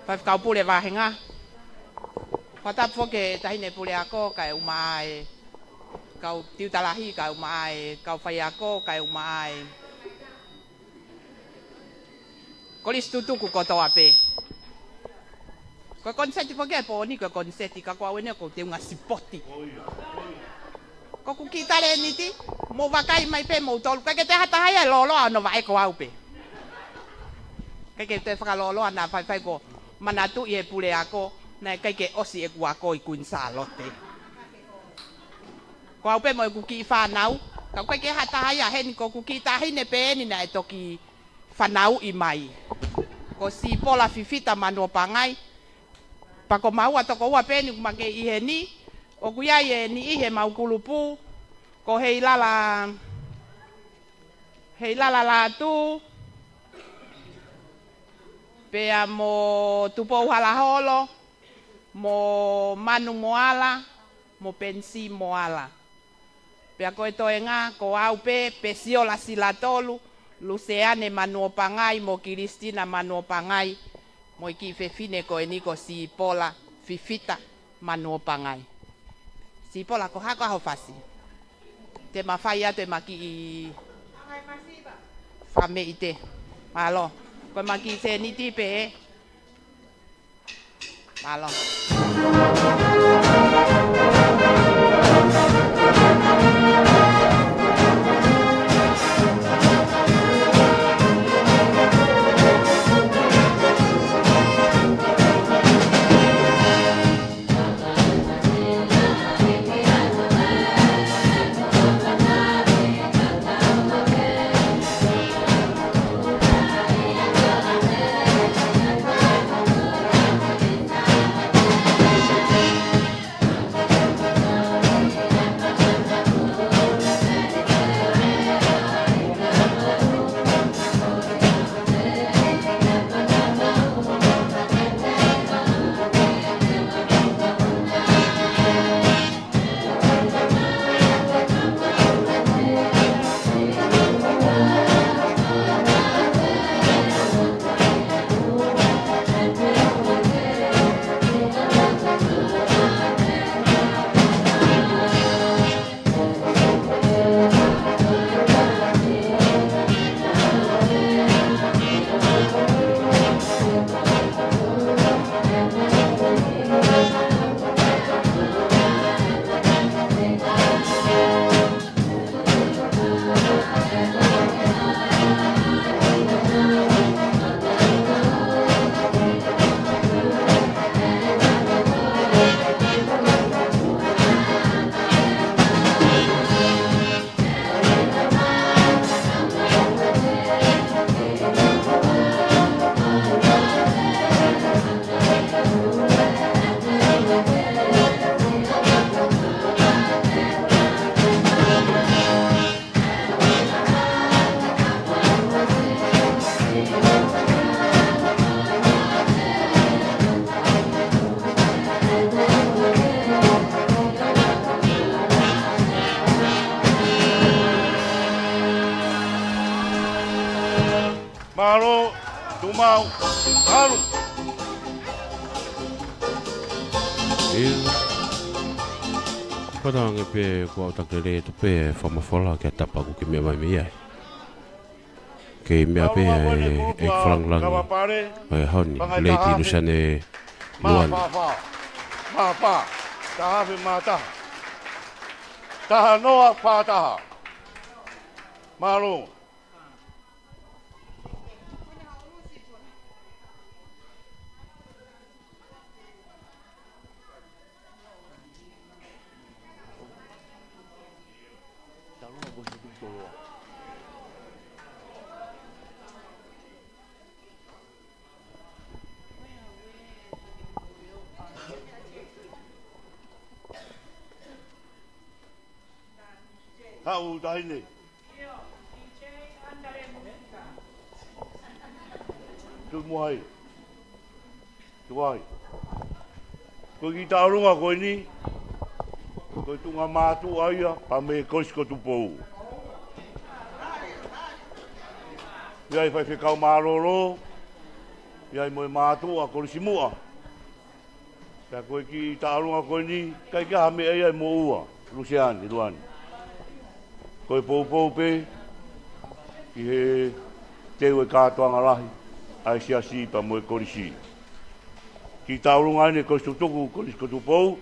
Patap kau pule wahenga. Patap fo ke tahine pule ako kai umai. kau tiu talahi kau mai kau fayako kau mai kolis tutu ku koto ape ko konseti pake po ni ko konseti ka ko awene ko tiu ngasipoti ko ku kita le niti mo vakai mai pe mo tol ka ke te hata haya lolo ano vai ko au pe ka ke te fa lolo ana fai ko manatu ye pule ako na ka ke osi e ku ako i kun salote ko au pe mo ku ki fa nau ka ke hata haya hen ko ku kita hine pe ni na toki fa nau i mai ko si pola fifita mano pangai pa ko mau atoko wa pe ni ku make i he ni o kuia ye ni ihe mau kulupu ko hei lala la tu pe mo tupo hala holo mo manu moala mo pensi moala pe ko to enga ko au pe pesio la silatolu luseane manu pangai mo Kristina manu pangai mo ki fefine ko eniko si pola fifita manu pangai si pola ko hako ho fasi te mafaya te maki fame ite malo ko maki se ni tipe malo Malo, Dumau, Halu. Padang e pe ko ta ke le to pe fa ma fola ke ta pa ku ke me mai me ke me pe e flang lang e hon le ti lu sane luan pa ta fi mata ta no pa ta Malo Hau daine. Tu muai. Tuai. Ko kita runga ko ni. Ko tunga matu aya pame kosko tu pou. Ia fai fe kau maroro. Ia mo matu a ko simua. Ta ko kita runga ko ni kai ka me ai mo ua. Lucian Luan. Koe pou pe, ki he teu e kātoanga lahi, ai siasi pa moe korisi. Ki taurunga ane koe stutuku, koe skotu pou,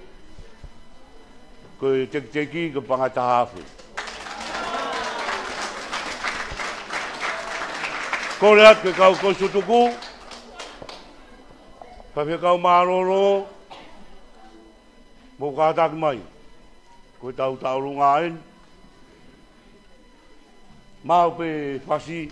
koe teki ke pangata hafu. Kore at ke kau koe stutuku, ka whi kau maroro, mo kātak mai, koe taurunga ane, mau pe whasi.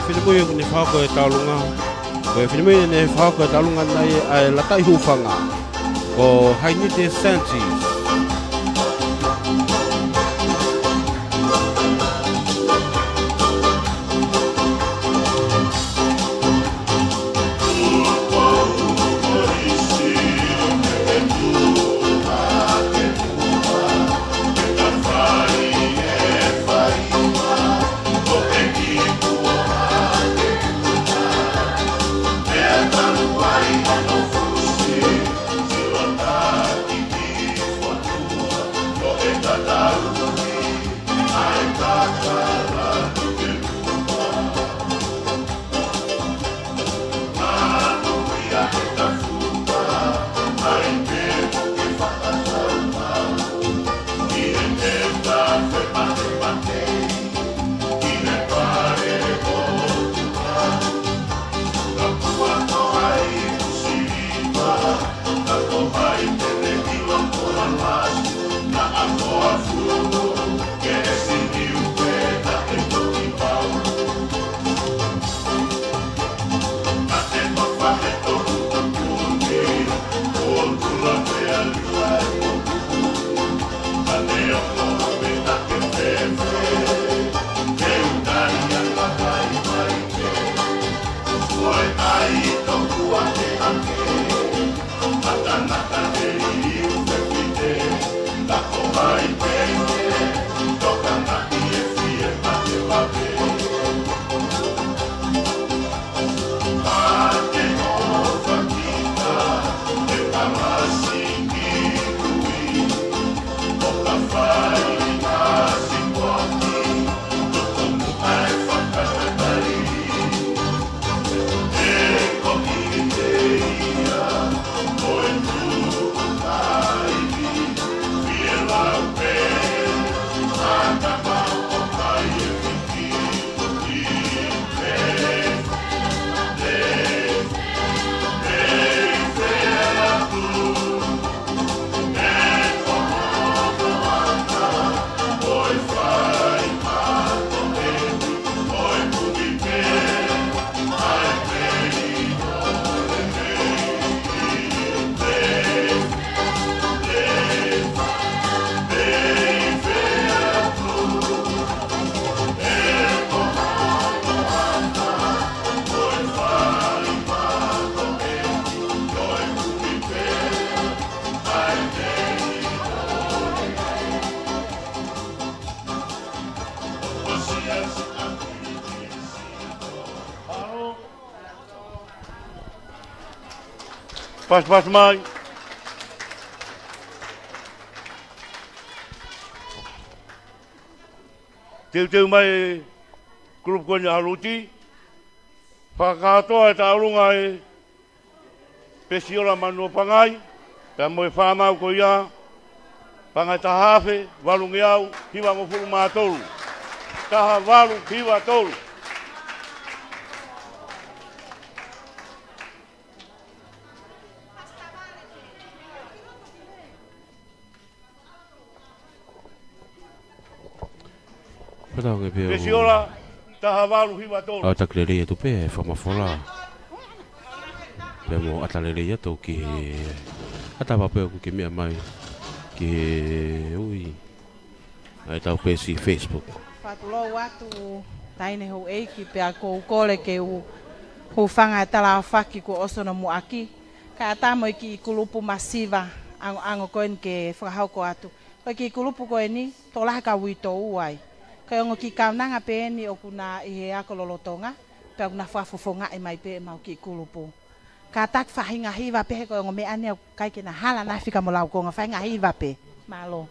Whinimuia ni whako e taulunga. Koe whinimuia ni whako e taulunga nei ai latai hufanga. Ko Hainite Sanchez. Pas mai. Teu mai grup ko ni haluti. Whakatoa e taurunga e pesiola manu pangai. Pea moe whamau ko ia. Pangai tahafe, walungi au, hiwa mo furu mātolu. Taha walu, hiwa tolu. Pesiola, taha walu hiwa tolu. Au taklere e tupe e whamafola. Pea mo atalere e tau ki atawapea ku ki mea mai. Ki ui. Ai tau pesi Facebook. Whatulo watu taine hou eiki pea kou kore ke hu whanga e tala whaki ko osono mu aki. Ka atamo ki i kulupu masiva ango koen ke whakahau ko atu. Koe ki kulupu koe ni, tō laha ka wito uai. Koe ongo ki kaunanga pe ni o kuna i he ako lolotonga, pe o kuna whafufonga i mai pe mau ki kulupu. Ka tak whahinga hiwa pe he koe ongo me ane au kai ke na hala na whika mo lau konga whahinga hiwa pe. Malo.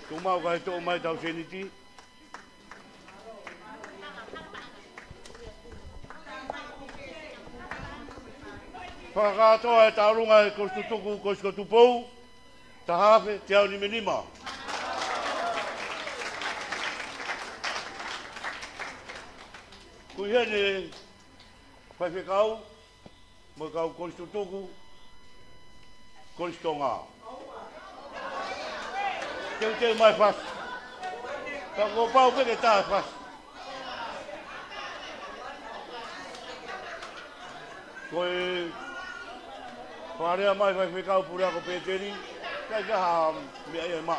Tumau kai tō mai tau seniti. Whakatoa e tārunga e kostutuku koskotupou, ta hawhe te au ni menima. Kui hene whaiwhekau, mo kau kostutuku, kostonga. Teu mai fas. Ka ko pau pe ta fas. Koi parea mai vai ficar pura ko peteri. Ka ha me ai ma.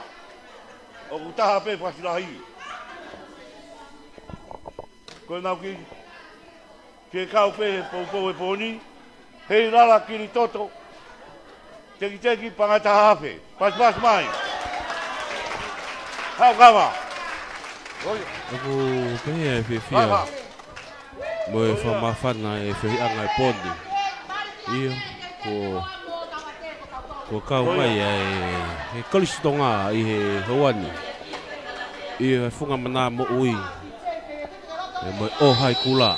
O kuta pe fas lahi. Ko na ki ke kau pe po e poni. Hei lala kiri toto. Teki pangata hape. Pas mai. Hau kama. Aku kaya fia. Mo e whamawhana e whianga e poni. Iyo, ko kau mai e kalistonga i he hawani. Iyo e whunga mana mo ui. E mo e ohai kula.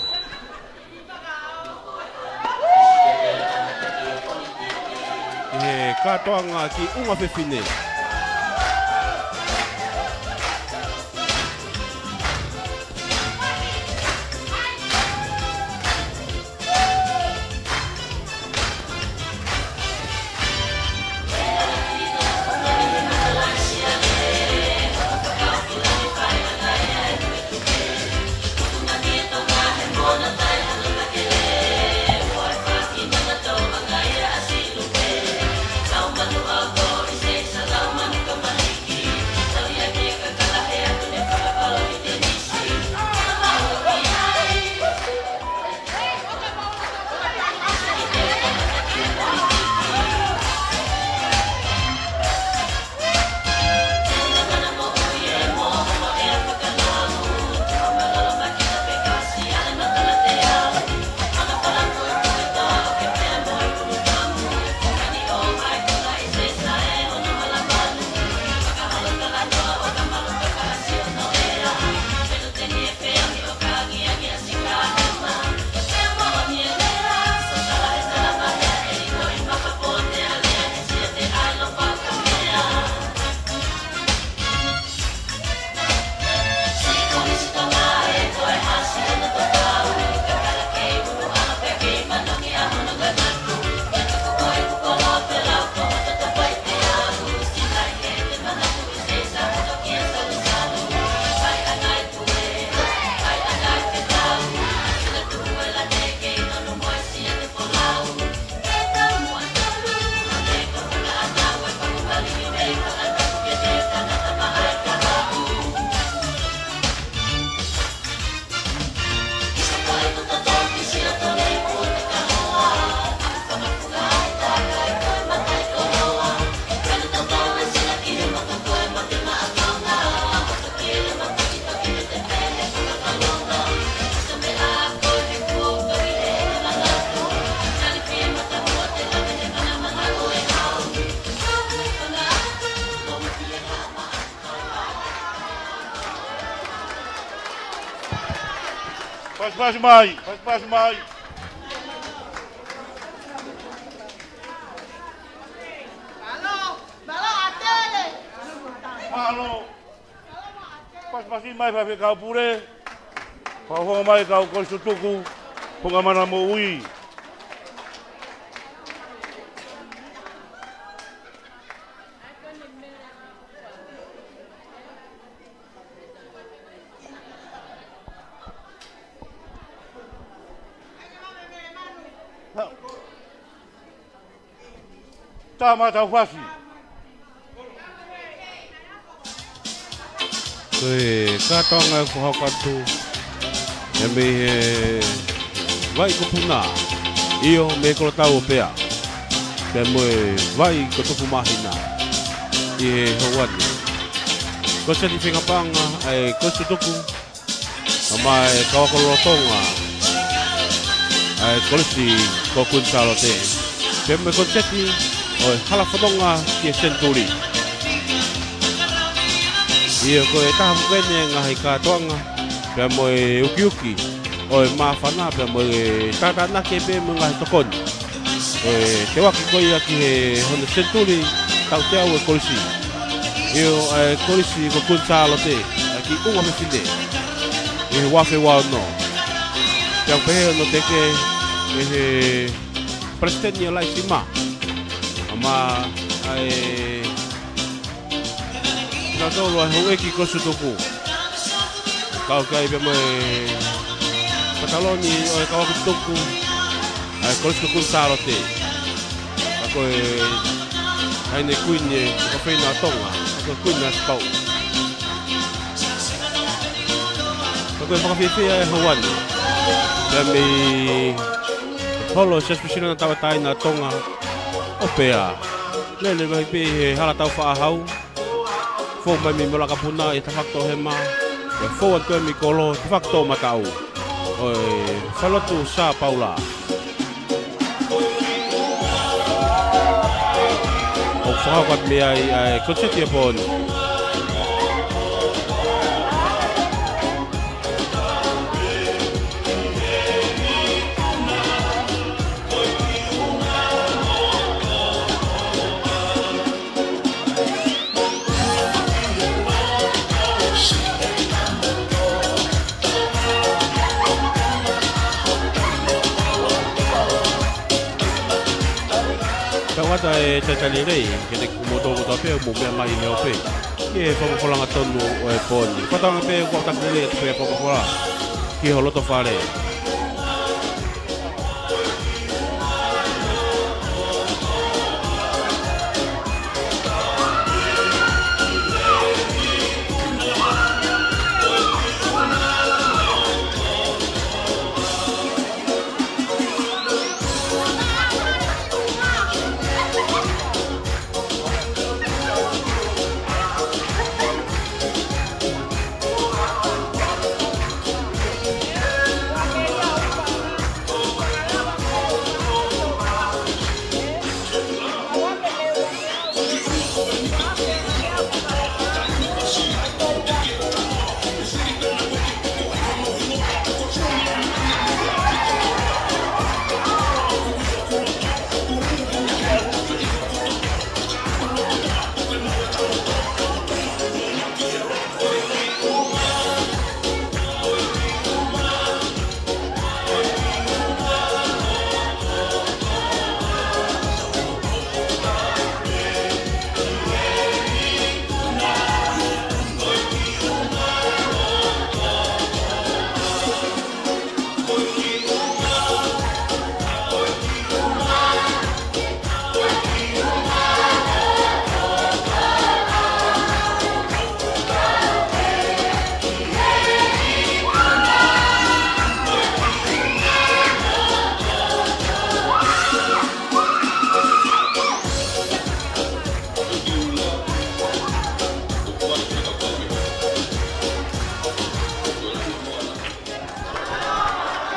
I he katoanga ki unga whiwhine. Pas mai. Malo. Pas mai pa kau pure. Pau mai kau ko sutuku. Pengamana mo ui. Tama tau fasi. Katonga ko hakatu. Eme vai ko puna. Io me ko tau pea. Pemo vai ko tofu mahina. Hawani. Ko se di finga panga ko se toku. Ama ka ko lotonga. Ko si ko kun salote. Pemo ko seti oi hala fodonga ki senturi. Ia ko e taha mukene ngahi katoanga. Pea mo e uki. Oi mawhana pea mo e tatana ke pe mo ngahi tokoni. Te waki koi aki he hone senturi tau te au e kolisi. Io kolisi ko kunsalo te. Aki unga me fine. E wafe wao no. Pea pehe no teke e he prestenia lai sima. Ama Kau lah hoki kau sutuku. Kau kai bema pataloni kau sutuku. Kau sutuku sarote. Aku ini kuinnya kau fina tonga. Aku kuinnya spau. Aku pakai fifi hawan. Kami holo sesuatu yang tahu tahu na tonga. Opea. Lele bagi hala tahu fahau. Fo mai mi mola kapuna e tafakto hema e fo atu mi kolo tafakto matau oi falotu sa paula o fa kat mi ai konseti pon Kawata e tatali rei, ke te kumoto ko tape mo me mai me ope. Ke fa ko langa tonu o e poni. Patanga pe ko takele pe ko ko la. Ki holo to fare.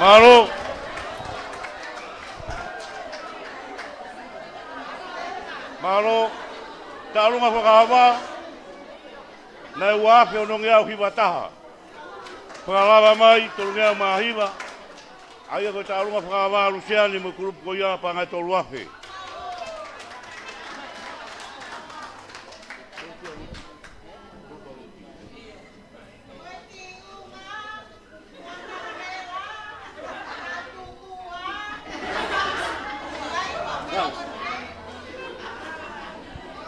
Malo. Malo. Talu ngapa kapa? Nai wafe onong yau hiba taha. Pengalaba mai tolong yau mahiba. Aia ko ta alunga whakawaru seani mo kurupu ko ia pangai tolu afe.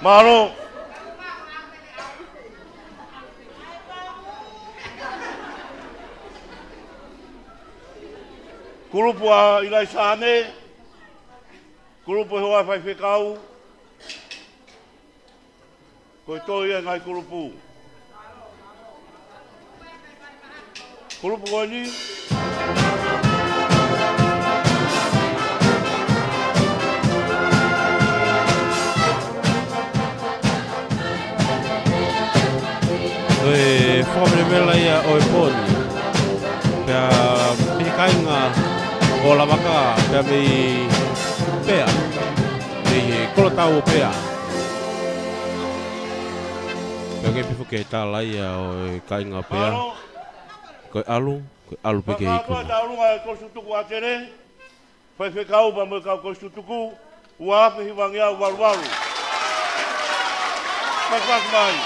Maro. Kurupu a ilai sane, kurupu hoa whai whekau, koe toi e ngai kurupu. Kurupu koe ni. Koe whakamere ia o e poni, pia pihikainga o la waka pia mei pea, mei kolotau o pea. Pia kei pifu kei tā laia o e kainga pea, koe alu peke hiku. Whakātua ta urunga e kosutuku a tere, whai whekau pa mo kau kosutuku, ua ape hiwangi au waru. Whakak mai.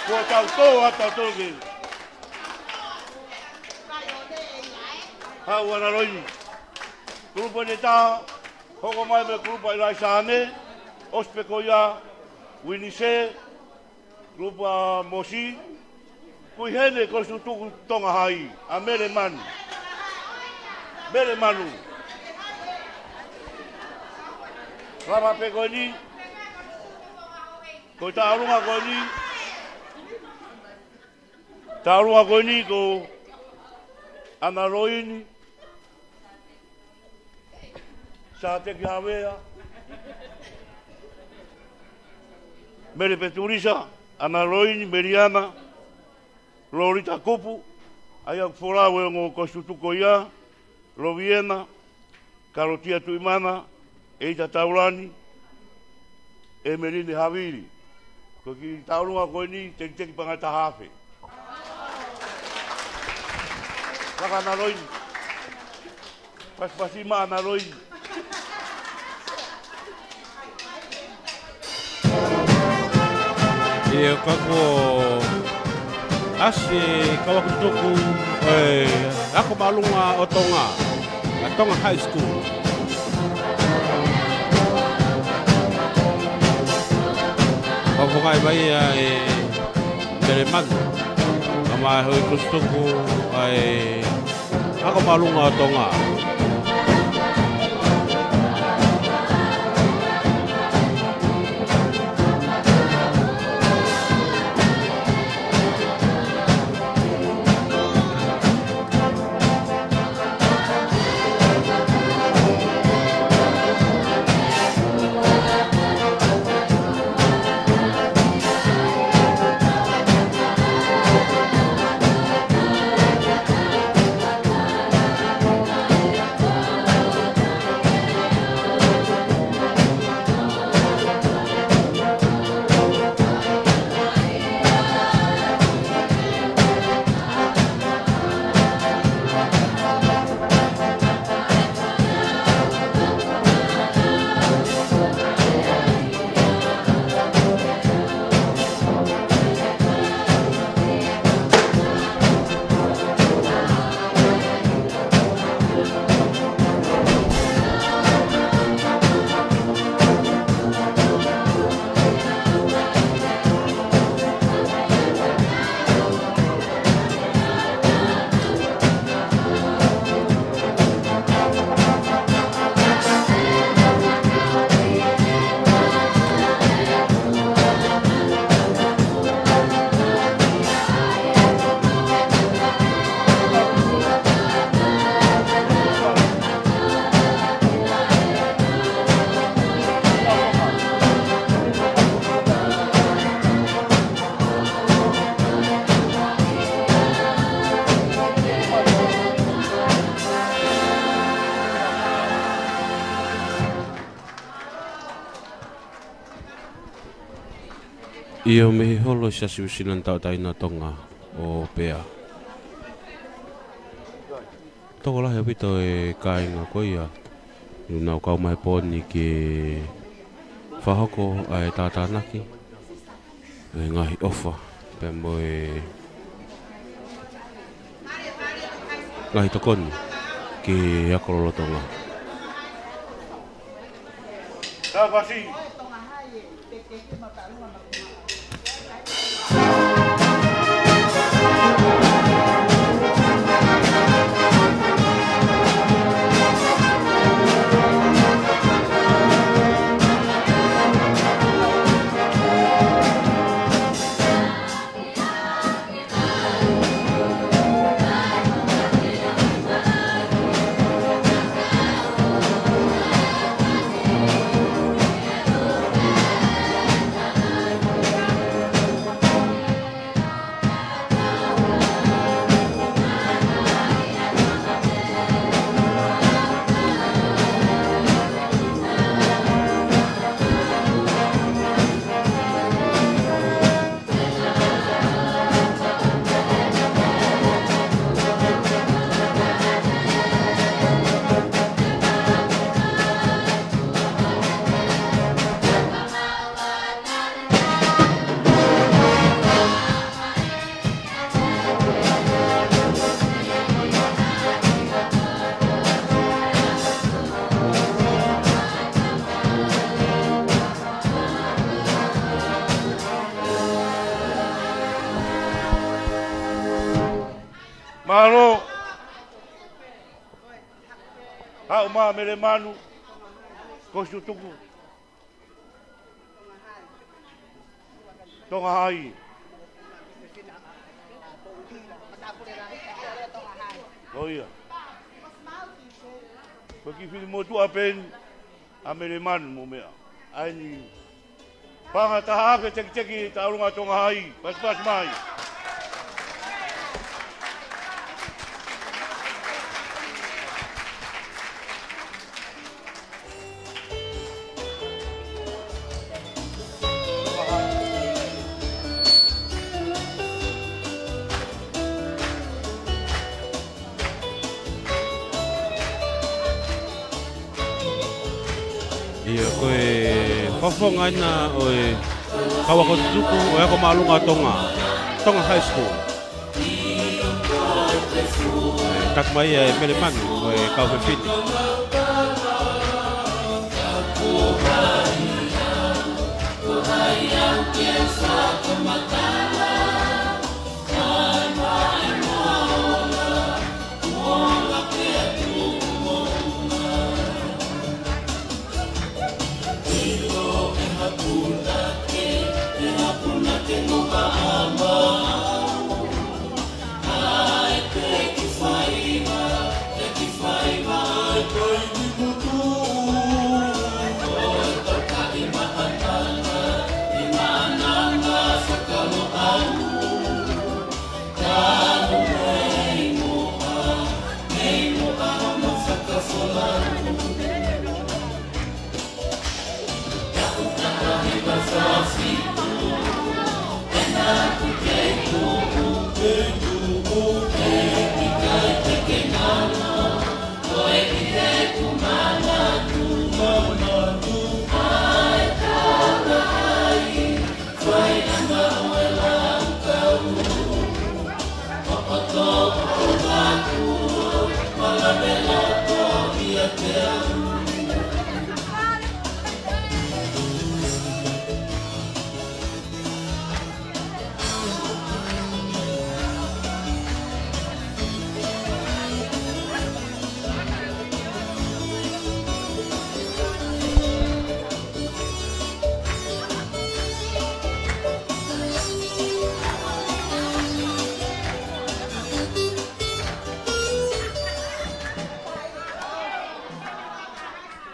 Kua tau tō hata tōki. Hau ana roini. Kurupa ne tā, hoko mai me kurupa ilai sāne, ospe ko ia, winise, kurupa mosi, kui hene kosu tuku tonga hai, a mere manu. Mere manu. Rama pe koe ni, ko ta arunga koe ni, ta arunga koe ni ko ana roini, sa te ki hawea, mere peturisa, ana roini, meriana, Lorita kupu, aia folawe ngo kosutuko ia, Loviena, Karotia tuimana, Eita taurani, Emeline haviri. Ko ki taurunga koe ni, teki pangata hafe. Laka na roini. Paspasima na roini. E kako ase kawakutuku ako malunga o Tonga High School. Papungai bai e Tereman. Ama hoi kustuku ako malunga o Tonga. Ia me holo sa siusinan tau taina Tonga o pea. Toko lahi apito e kāinga koia. Nau kau mai poni ke whahoko ai tātānaki. E ngahi ofa. Pea mo e ngahi tokoni ke akorolotonga. Tawasi. Malo. Hau ma mele manu. Kosu tuku. Tonga hai. Oh iya. Bagi film motu apen amele manu mo mea. Ai panga taha ke cek-ceki taurunga tonga hai. Pas-pas mai. Ia koe whawhonga ina oe kawa kotutuku o eko maalunga Tonga High School. Tak mai e mele manu oe kau whewhini.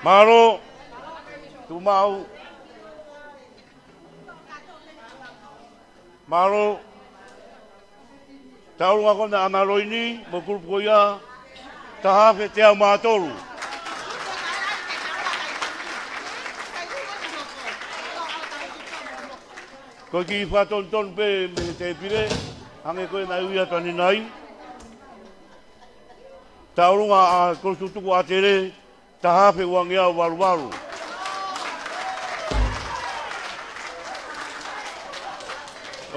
Maro, tu mau. Maro, tahu aku nak amaro ini, mukul koya, tahap setiap matolu. Kau kira tonton pe, mesti pile, hange kau nak uya tani nai. Taurunga a kolosutuku a tere, tahape uangia waru.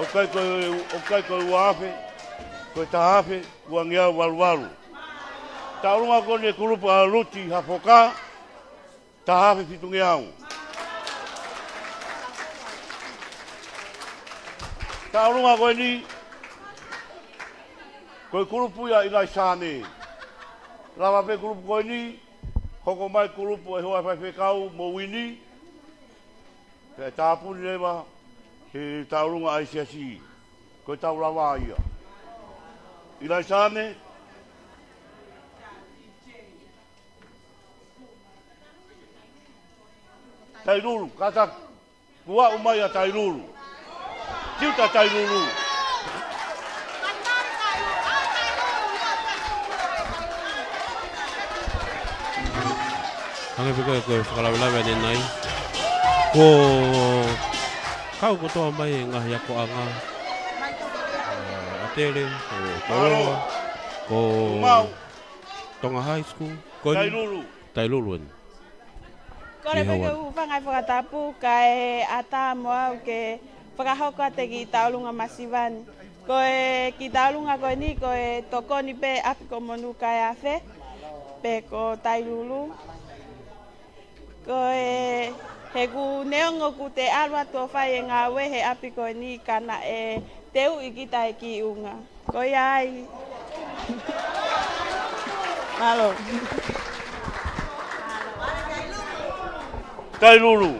Okai koe uape, koe tahape uangia waru. Taurunga kone kurupa a ruti hafoka, tahape fitungiau. Taurunga koe ni, koe kurupu ia ilai sāne. Lava pe kurupu koe ni, hoko mai kurupu e hoa whaiwhekau mo wini. Pea tāpuni lewa, he taurunga ai siasi. Koe taurawa ia. Ilai sāne. Tairuru, kata kua umai a tairuru. Tiuta tairuru. Hange pika koe whakalawelawe ane nai. Ko kau kotoa mai ngahi ako anga. Atere, ko Toroa, ko Tonga High School. Tairuru. Tairuru. Kore peke whangai whakatapu kai ata moa ke whakahoko ate ki taulunga masiwani. Koe ki taulunga koe ni koe tokoni pe apiko monu kai awhe. Pe ko tairuru. Koe he ku neongo ku te arwa tō whai e ngā wehe apiko ni kana e teu i kita e ki unga. Koe ai. Malo. Tairuru.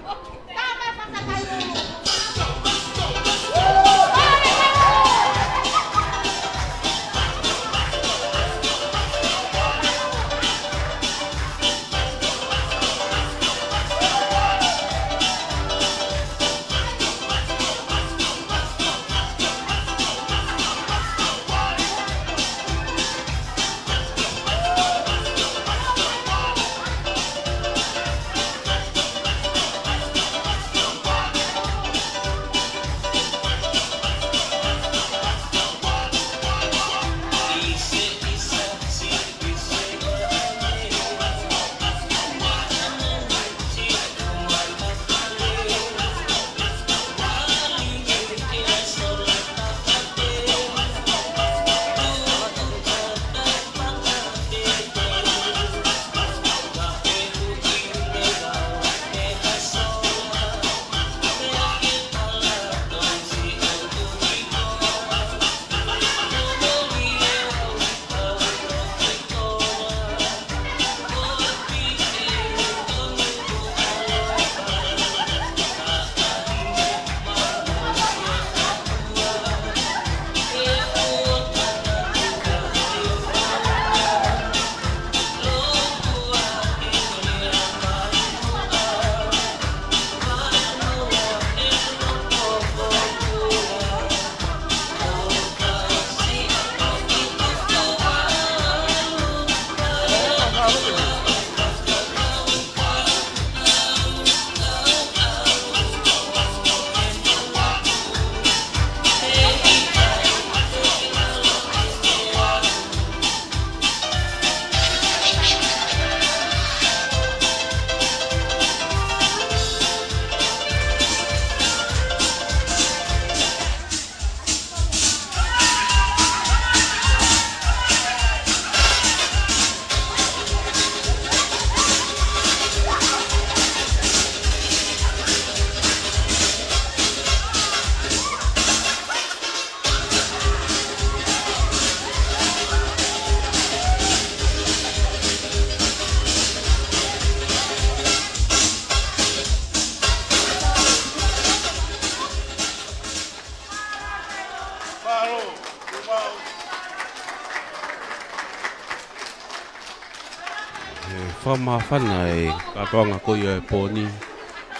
Whamawhana e katoanga koe e pōni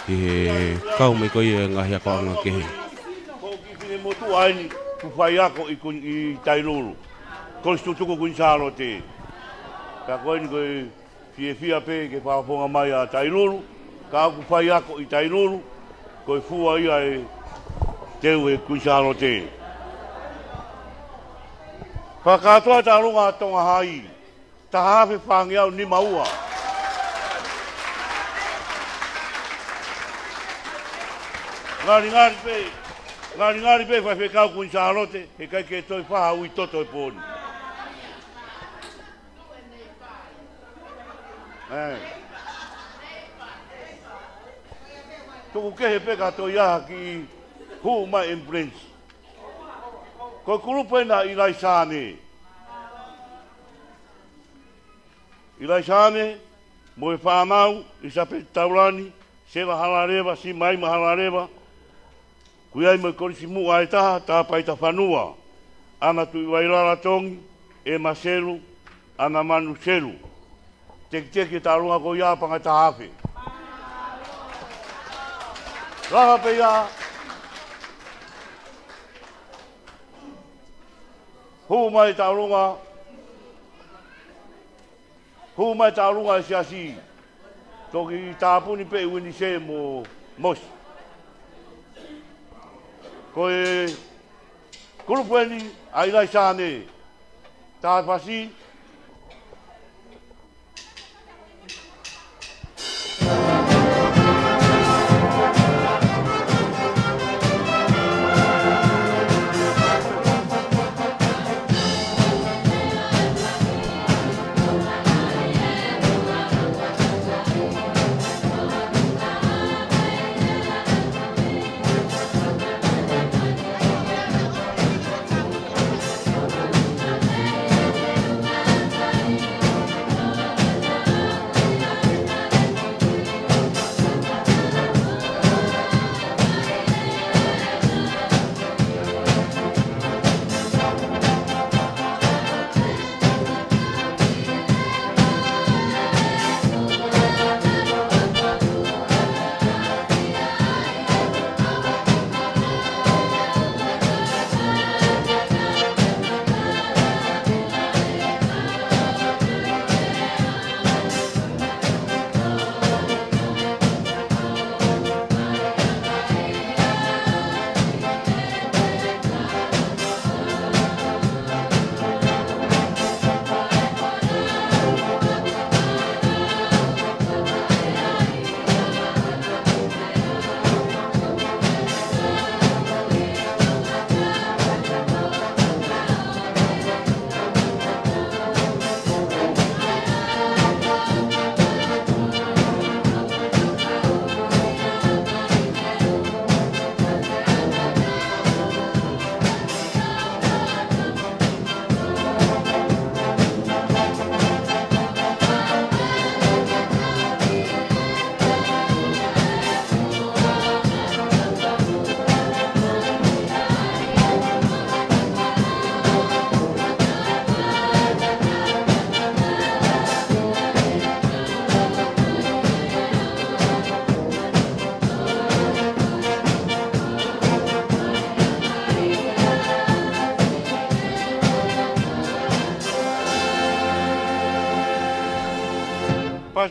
i he kaume koe e ngahi ako anga kehe. Ko ki whine motu aini ku whai ako i Tairuru. Ko stu tuku kuin sāro te. Ka koe ni koe whia pe ke whaponga mai a Tairuru. Ka ku whai ako i Tairuru. Koe fua ia e teu e kuin sāro te. Whakatoa tā runga tonga hai. Tahafe whangiau ni maua. Ngari pe whai whekau kuin Sarote, he kai ke toi whaha ui toto e pōni. Tuku kehe peka toi aha ki hu mai imprints. Koe kurupena i Laisane. I Laisane, mo e whanau, i sape taurani, sewa halarewa, si mai ma halarewa, kui ai mo i korisi mu ai taha, tā paita whanua. Ana tu i wairara tongi, e maselu, ana manu selu. Teki tā runga ko ia panga tā hawhi. Raha pe ia, hu mai tā runga e siasi. Toki tā puni pe uini se mo mosi. Koe kurupueni ai Laisane. Tā pasi.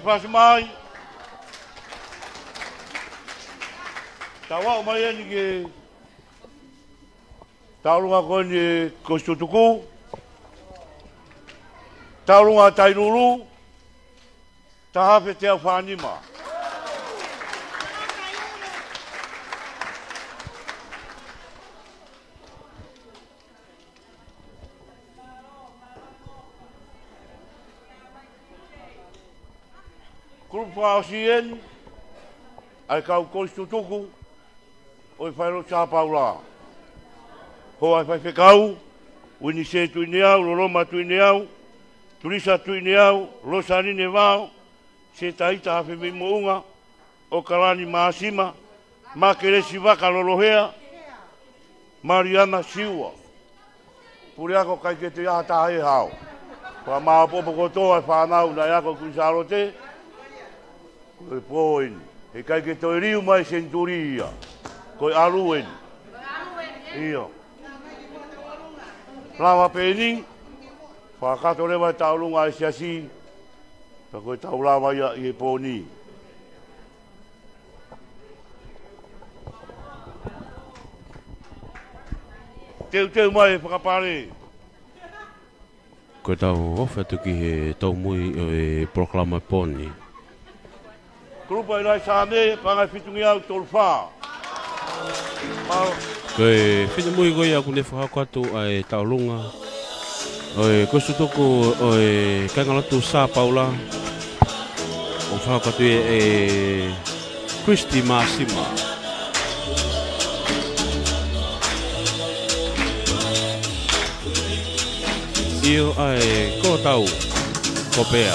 Pas mai. Tawa mai ni ke taurunga ko ni kostutuku. Taurunga tairuru. Tahafe te whanima. Grupo Ausien, ai kau kostutuku, oi whaero tāpaula. Ho ai whai whekau, wini se tuine au, Roroma tuine au, Turisa tuine au, Rosarine vau, se taita hawhi mi mounga, o Kalani Maasima, Makeresi Waka Lolohea, Mariana Siua. Puriako kai ke te aha tahe hao. Kua maa popo kotoa whanau na iako kui Sarote, koe poen, he kai ke toi riu mai Centuria, koe aruen. Iyo. Rama peni, whakato rewa taurunga e siasi, ka koe taurama ia i he poni. Teu mai whakapare. Koe tau ofe tuki he tau mui e proklama poni. Grupa i rai sāne, pangai fitungi au tolu whā. Koe whina mui goi aku ne whahako atu ai tau lunga. Oe koe sutoku oe kaingalatu sā paula. O whahako atu e Christy Masima. Io ai ko tau ko pea.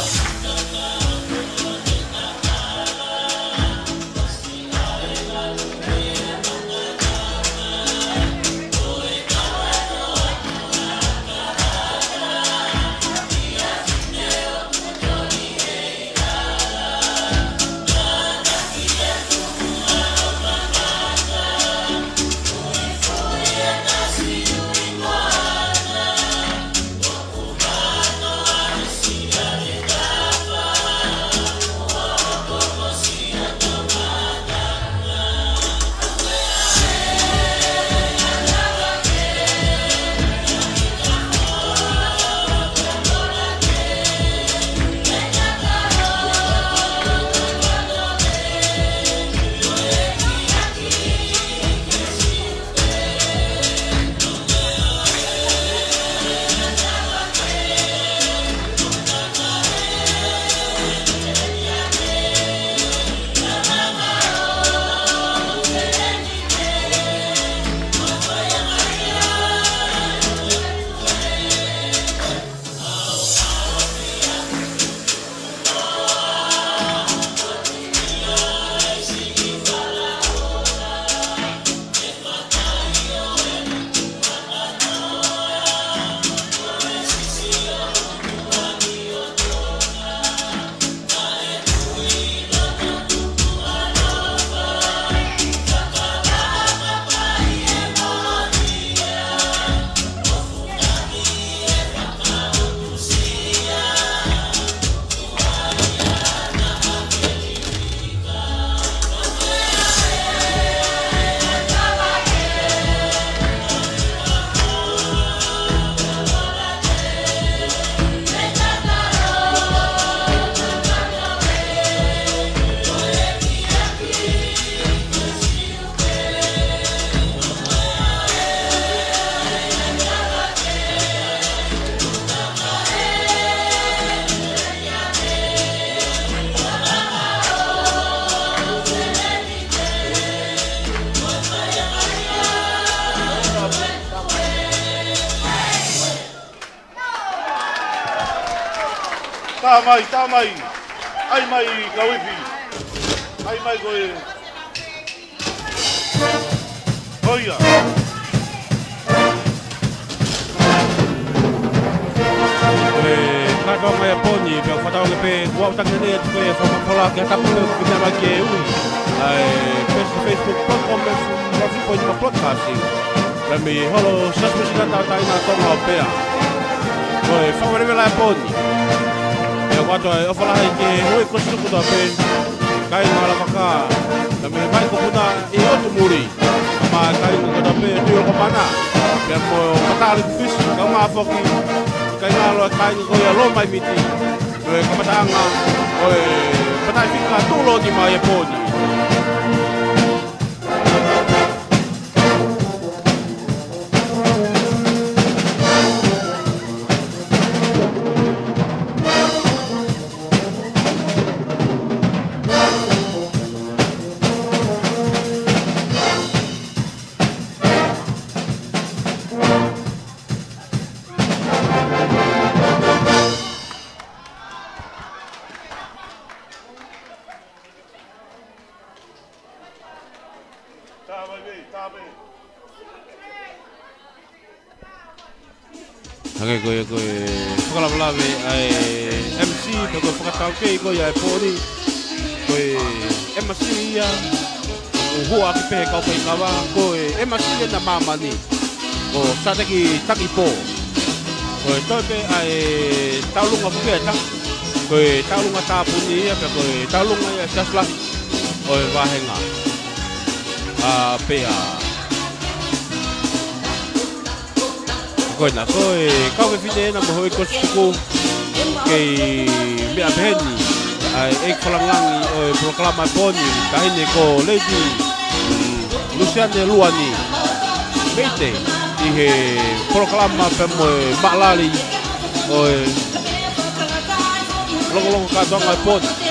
Tā mai, ai mai kawipi, ai mai koe. Oia. Katoa mai a poni, pia whatau ke pe kua utake nei atu koe whakapala ki hatapu leo ki nara ki e ui. Facebook.com Rafi.ma podcasting. Rami holo sasmesina tātaina tonga o pea. Koe whawarewela e poni. Wato e ofalahi ke hoi kosuku da pe kai mala waka da me mai ko puta e otu muri ma kai ko da pe tio ko mana pe mo matali fish ka ma foki kai ngalo kai ko ya lo mai miti e ko matanga oi patai fika tulo di mai e poni Koe whakalawalawe ai MC te koe whakatau kei koe ai pōri koe MC ia uhua ki pehe kaupai kawa koe MC ia na mamani ko sateki taki pō koe toi pe ai taulunga whukeata koe taulunga tāpuni ia pe koe taulunga ia saslahi koe wahenga pea koe na koe kau ke fine na mo hoi ko suku ke mea beheni ai e kolangangi o e proklama poni kahine ko Lady Luciane Luani Meite i he proklama pe mo maalali o e longo katoanga poni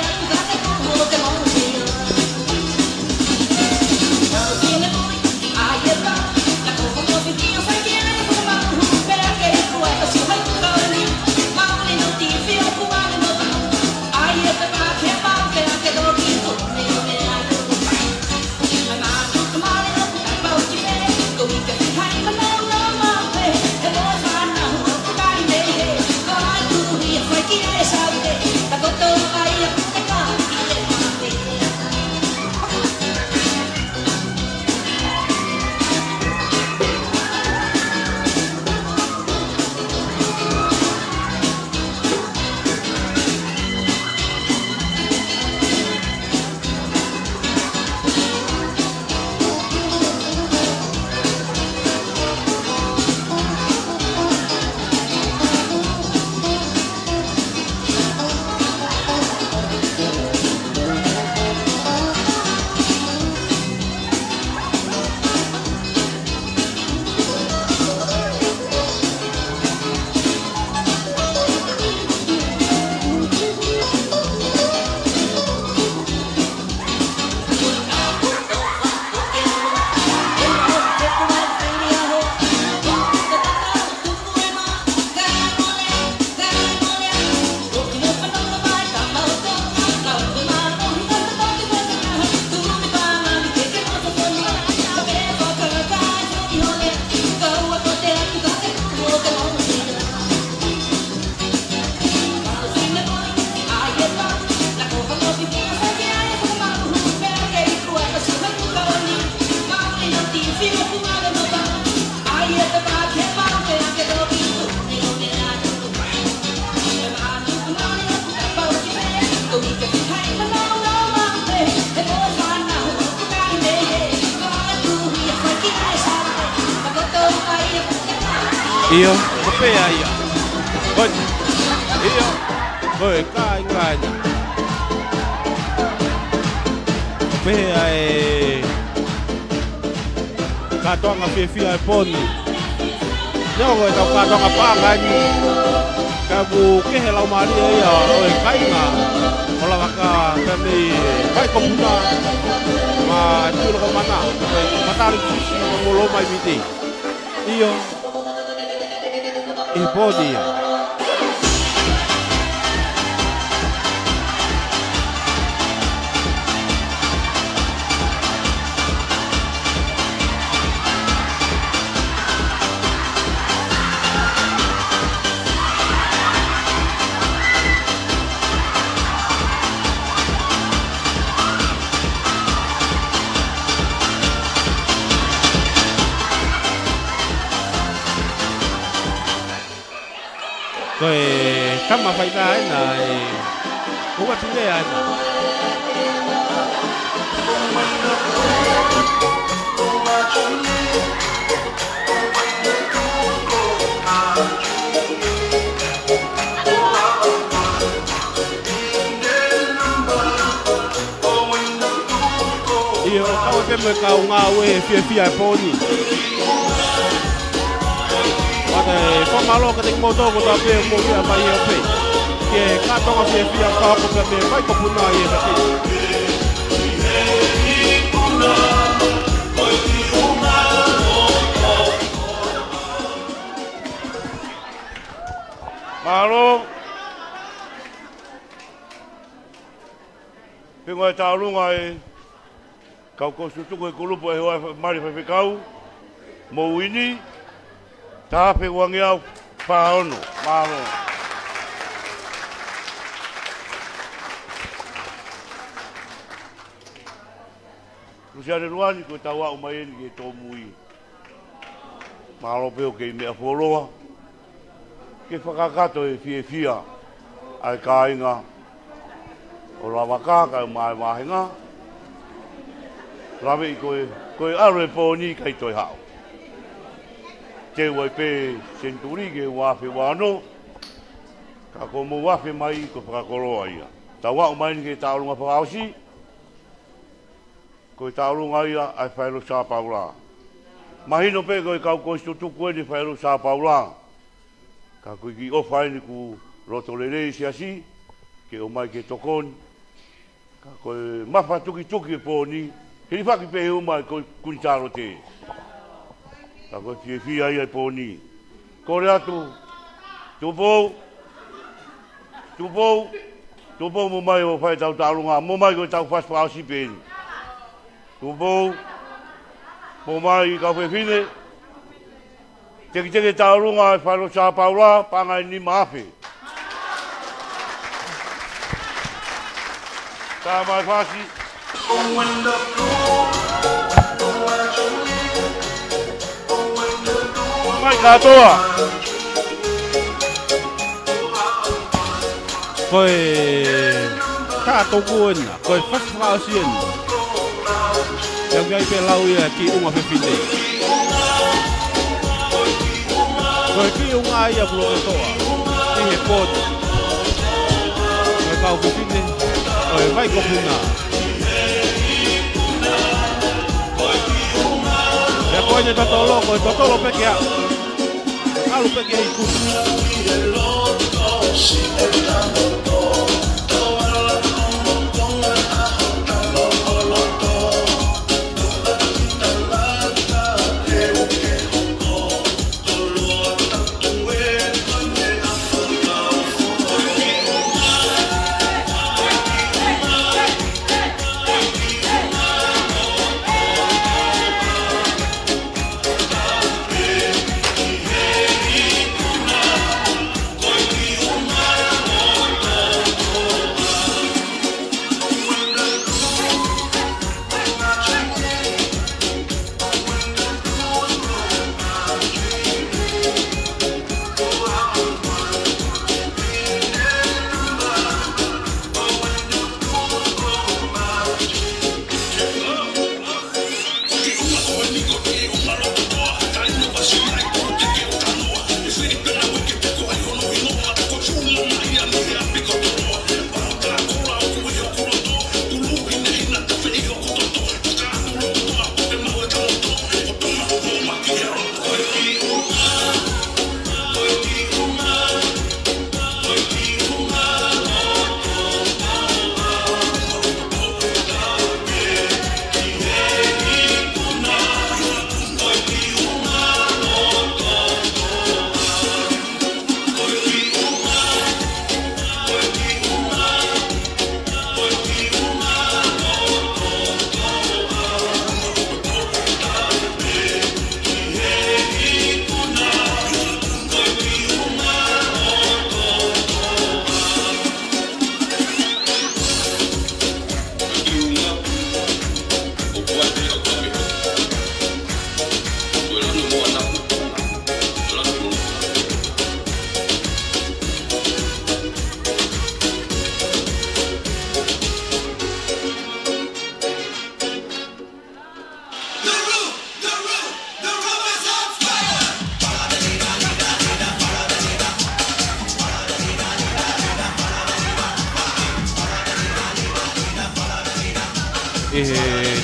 Iyo, kopea ia. Oi. Iyo. Oi, kai. Kopea katonga fia poni. Nyogo tau katonga pangani. Kabu kehe lau mari ia oi kainga. Ola waka kami kai komuna. Ma tulo ko mana. Matari sisi molo mai miti. Iyo. E podia. Koe kama whaika ena Kuka tulea ena Iyo kawe peme kau ngā ue fia poni Ate whamalo ka te moto ko ta pe mo kia mai e pe. Ke katonga fia ka ko pe mai ko puna e ka te. Malo. Pingo e taurunga e kau ko sutuko e kulupo e hoa mari whawhikau. Mo wini. Tāpe wangi au whaono, mālo. Luciane Luani ko tau au mai ni ke tō mui. Mālo peo ke mea wholoa. Ke whakakato e fia ai kāinga. O la waka ka mai mahinga. Rawe i koe aru e pōni kai toi hao. te wai pe senturi ke wafe wano. Ka ko mo wafe mai ko whakakoroa ia. Ta wau mai ni ke taurunga whakausi. Ko taurunga ia ai whaero sa paula. Mahino pe ko kau ko tutuku e ni whaero sa paula. Ka ko ki ofai ni ku roto lelei siasi. Ke o mai ke tokoni. Ka ko mafa tuki tuki po ni. Hiri whaki pe o mai ko kuntaro te. Ka ko fia ia po ni. Kore atu. Tupou. Tupou mo mai o whai tau taurunga. Mo mai ko tau whaspa au si peni. Tupou. Mo mai ka whewhine. Teke taurunga e whaero sa paula. Pangai ni maafe. Tā mai whasi. Mai katoa. Koe kātou ena, koe whaswhāsi ena. Iau gai pe lau ia ki unga whiwhine. Koe ki unga ia pulo e toa, i he kōtu. Koe kau whiwhine, koe vai kopuna. Ia koe ne totolo, koe totolo peke au. Alu peke i kuna.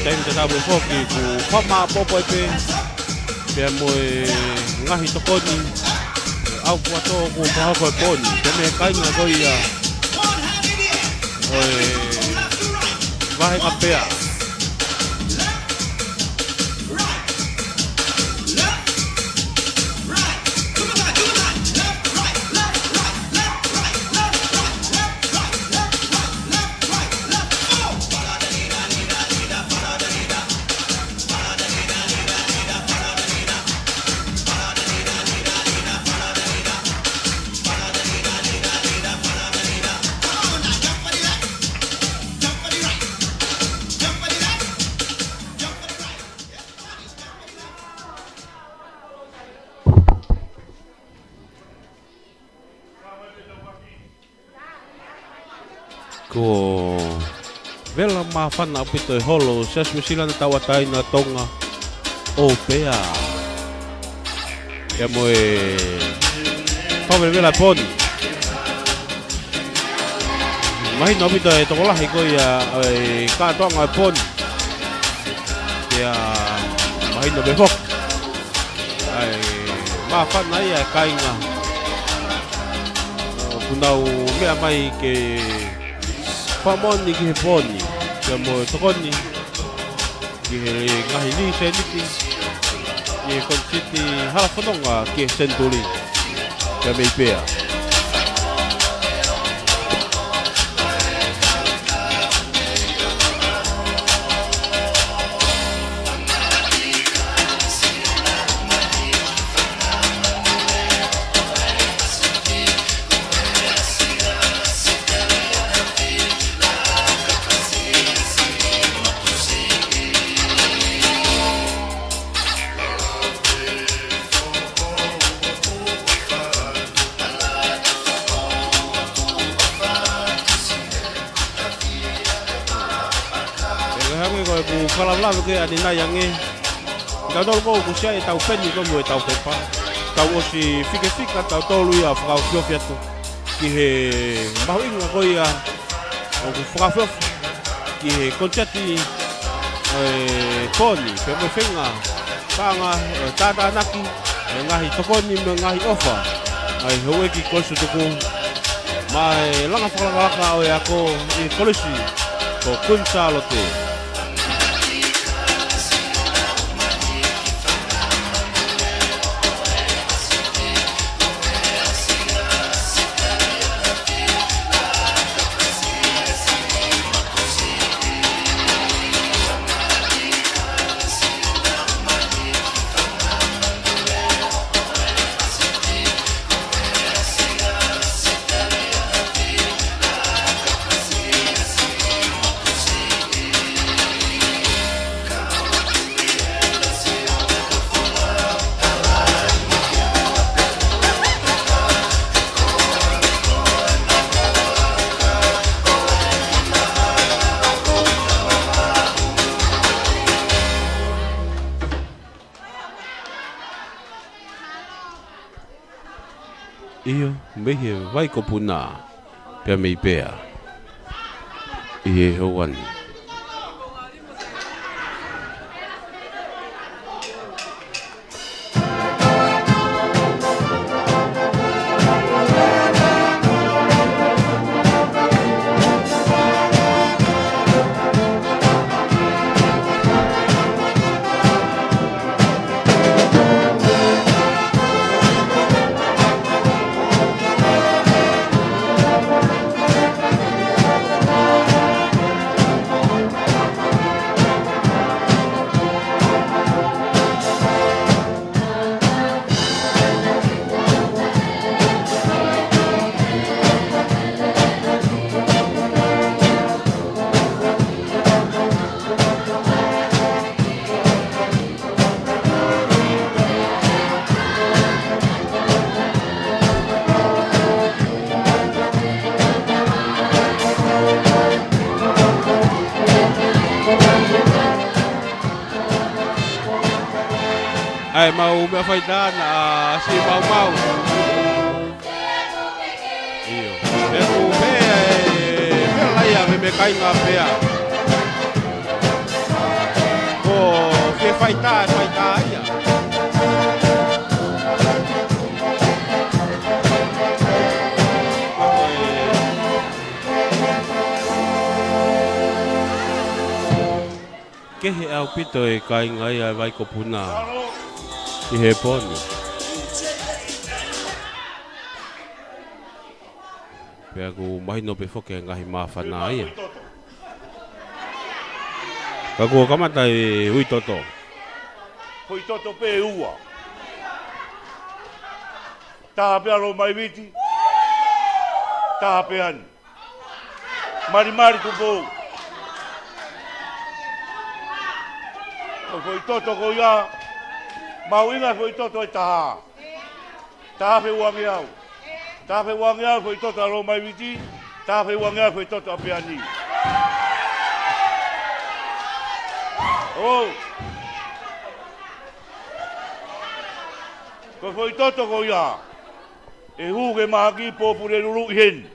taimi te tabu foki ku whama popo e pe pia moe ngahi tokoni au kuato ku pahoko e poni te me kainga koia oe vahe ka pea ko vela mawhana apito e holo sias mesila na tawatai na tonga o pea Ia mo e whawewela poni. Mahi no pita e tokolahi ko ia e kātoanga e poni. Ia mahi no befok. Ai mawhana ia e kainga. Punau mea mai ke whamoni ki he poni. Ia mo e tokoni. Ki he ngahi ni se niti. Ki he konsiti hala whanonga ki he senturi. Kia mei pēa. Kalawlawe ke adi na yange ka dol ko ku sia e tau peni ko mo e tau pepa tau osi fika tau tolu ia frau fiofiato ki he mahuinga ko ia o ku frau ki he konchati poni pe mo fenga tanga tata naki ngahi tokoni me ngahi ofa ai hoe ki kosu tuku mai langa whakalaka o e ako i kolesi ko kunsalote. Iyo mehe vai ko puna pe mei pea ie hoan ai mau me fai dana si mau iyo me ku me la ia me kai nga pea o que fai ta ia que he au pito e kai nga ia vai ko puna i he poni. Pea ku mahi no pe foke ngahi mawhana ia. Ka kua kamata e hui toto. Hui toto pe ua. Taha pe aro mai viti. Taha pe ani. Mari tu pou. Hui toto ko ia. Mauinga foi toto e taha. Taha pe wangi au. Taha pe wangi au foi toto aro mai viti. Taha pe wangi au foi toto ape ani. Oh. Ko foi toto ko ia. E hu ke mahaki po pure lulu hen.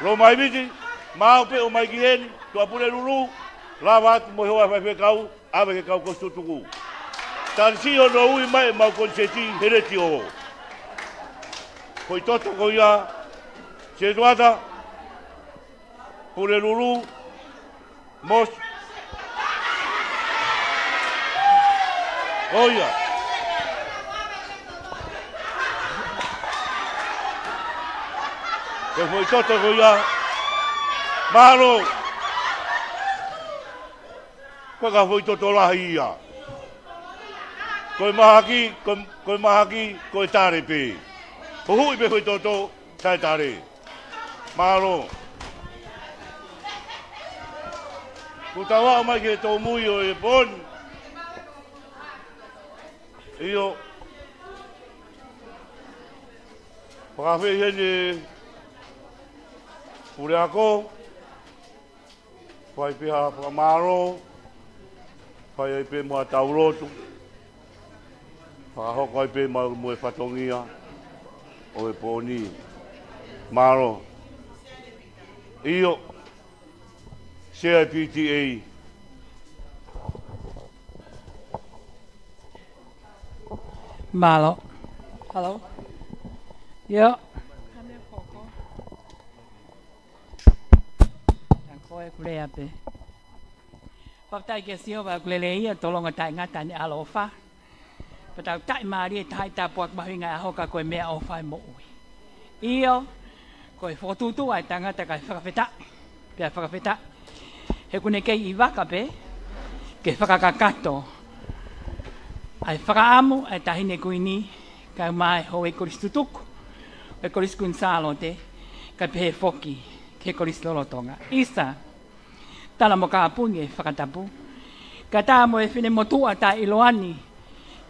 Lo mai viti, mau pe o mai ki hen, to pure lulu. Lawat mo hoa fa kau, ave ke kau ko tutuku. Tan si o no ui mai mau konseti hereti o. Foi toto ko ia. Se doada pure lulu mos. Oh ya. Ko foi toto ko ia. Malo. Ko ka foi toto la ia. Ko mahaki, ko tare pe. Ko hui pe foi toto tai tare. Malo. Ko tawa mai ke to mui o e bon. Io. Para fe hene pure ako. Pai pe ha maro. Pai pe mo taurotu. Pa ho kai pe mo e fatongia. O e poni. Maro. Io. CIPTA. Malo. Hello. Yo. Koe kule ape. Patai ke sio va kule ia tolonga tai ngata ni alofa. Patau tai mari tai ta puak mahinga hoka koe mea ofa mo ui. Io koe fotutu ai tangata kai whakawheta. Pia whakawheta. He kune kei I waka pe. Ke whakakakato. Ai whakaamu ai tahine kuini. Kai mai ho e koris tutuku. E koris kun salote. Kai pehe foki. Ke koris lolotonga. Isa. Tala mo ka apungi e whakatapu. Ka tā mo e whine motua tā iloani.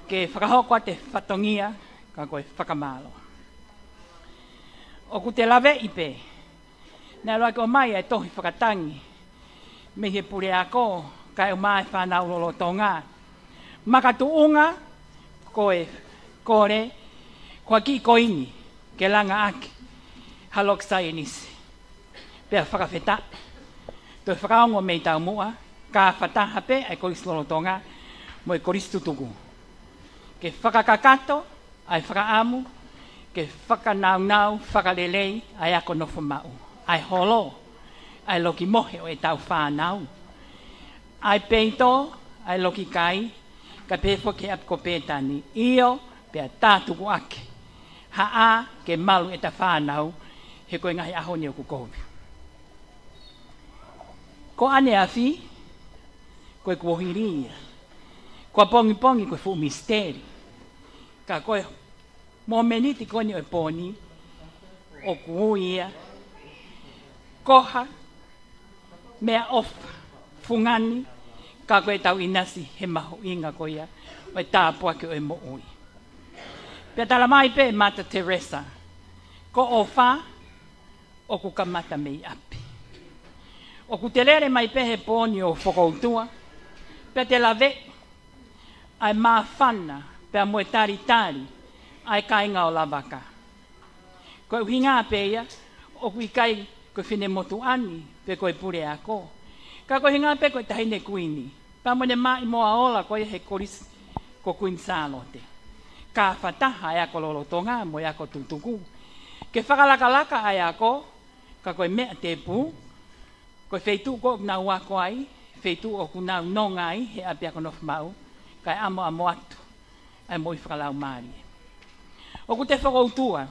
Ke whakahokwa te whatongia. Ka koe whakamalo. O ku te lawe ipe. Nā roa ko mai e tohi whakatangi. Me he pure ako. Kai o mai whanau lolotonga. Makatuunga. Koe. Kore. Kua ki koini. Ke langa ake. Halok sai nisi. Pea whakawheta. Toi whakaongo mei tau mua. Ka whataha pe ai koris lolotonga. Mo e koris tutuku. Ke whakakakato. Ai whakaamu. Ke whakanau, whakalelei. Ai ako nofo mau. Ai holo. Ai loki mohe o e tau whanau. Ai peito. Ai loki kai. Ka pefo ke apko petani. Io. Pea tātuku ake. Haa ke malu e ta whanau. He koe ngahi ahoni o kukobi. Ko ane afi. Koe kuohiria. Koa pongi pongi koe fu misteri. Ka koe momeniti koni o poni. O kuuia. Koha. Mea ofa. Fungani. Ka koe tau inasi he maho inga koia. O e tāpua ke o e mo ui. Pea tala mai pe Mata Teresa. Ko ofa. O ku kamata mei api. O ku te lere mai pe he poni o whakoutua. Pea te lawe. Ai maa whana. Pea moe tari tari. Ai kainga o lavaka. Koe uhinga peia. O ku ikai koe whine motu ani. Pe koe pure ako. Ka koe hinga pe koe tahine kuini. Pea moe mai moa ola koe he koris ko kuin salote. Ka whataha ai ako lolotonga mo ako tutuku. Ke whakalaka ai ako. Ka koe mea te pu. Koe wheitu ko nau ako ai. Wheitu o ku nau nonga ai. He api ako nof mau. Kai amo amo atu. Ai moi whakalau maari. O ku te whakoutua.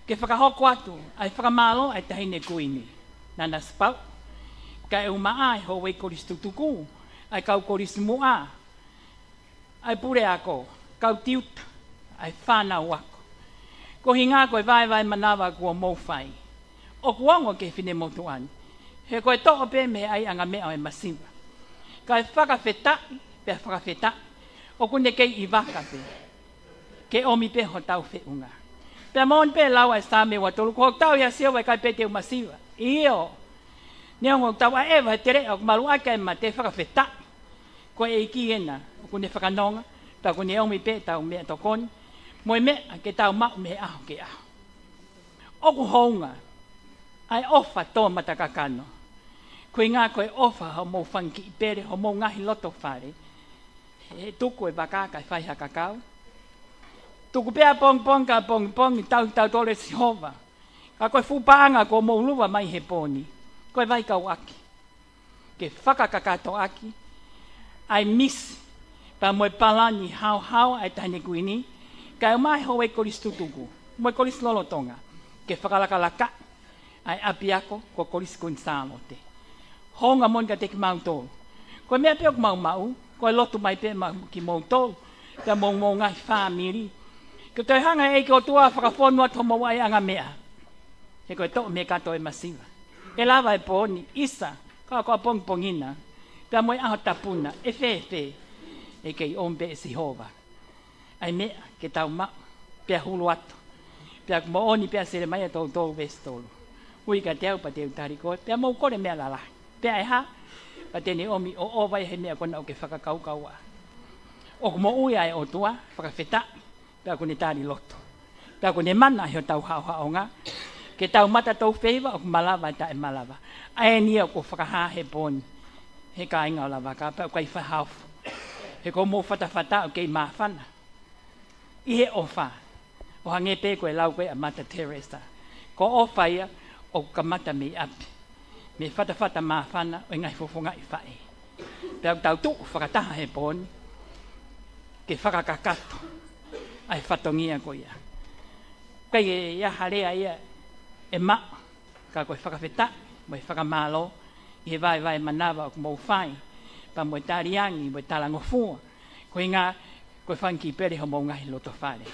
Ke whakahoko atu. Ai whakamalo ai tahine kuini. Nana spau. Kai uma ai ho wei koris tutuku. Ai kau koris mua. Ai pure ako. Kau tiuta. Ai whanau ako. Ko hinga koe vai manawa kua mowhai. O kuongo ke whine motuani. He koe toko pe me ai anga mea o e masimba. Kai whakawheta. Pea whakawheta. O kune kei I waka pe. Ke omi pe ho tau whiunga. Pea mon pe lau ai sa me watolu. Ko tau ia siawa kai pe te o masiwa. Iyo. Neongo tau a ewa he tere o malu aka e ma te whakawheta. Ko e iki ena. O kune whakanonga. Tau kune omi pe tau mea tokoni. Moe mea ke tau mau me aho ke aho. Oku hounga, ai ofa tō matakakano. Koe ngā koe ofa ho mou whanki I pere, ho mou ngahi loto whare. E tuku e wakaka e whaiha kakao. Tuku pea pong ka pong tau tole si hova. Ka koe fupaanga ko mou luwa mai he poni. Koe vai kau aki. Ke whakakakato aki. Ai misi. Pa moe palani hau ai tahine kuini. Ka e mai ho e koris tutuku. Moe koris lolotonga. Ke whakalakalaka. Ai api ako ko koris kunsalo te. Honga mon ka te ki mau tolu. Koe mea peo mau. Koe lotu mai pe ki mau tolu. Ka mou ngai whamiri. Ko te hanga e ko tua whakawhonua to mau ai anga mea. He koe tō me kato e masiva. E lava e pōni, isa, ka koa pongina. Pea moe aho tapuna, e whē. E kei ombe e si hova. Ai mea, ke tau mau, pea hulu ato. Pea mo oni pea sere mai a tō vestolu. Ui ka te au pa te utari koe, pea mou kore mea lalahi. Pea e ha, pa tene omi o owai he mea kona o ke whakakaukau a. O mo ui ai o tua, whakawheta, pea kone tari loto. Pea kone mana he o tau hao ke tau mata tau wheiva o malawa ta e malawa. Ae nia ko whakaha he pōni. He ka inga o lawa ka, pea kai whahaufu. He ko mō whatawhata o kei mawhana. I he ofa, o hange pē koe lau koe a Mata Teresa. Ko ofa ia o ka mata me api. Me whatawhata mawhana o ngai fofonga I whae. Pea tau tuku whakataha he pōni. Ke whakakakato. Ai whatongia ko ia. Kai e ia harea ia e ma, ka koe whakawheta, moe whakamalo, I he vai manawa o mou whai, pa moe tariangi, moe talangofua, koe ngā, koe whanki pere ho mou ngahi loto whare.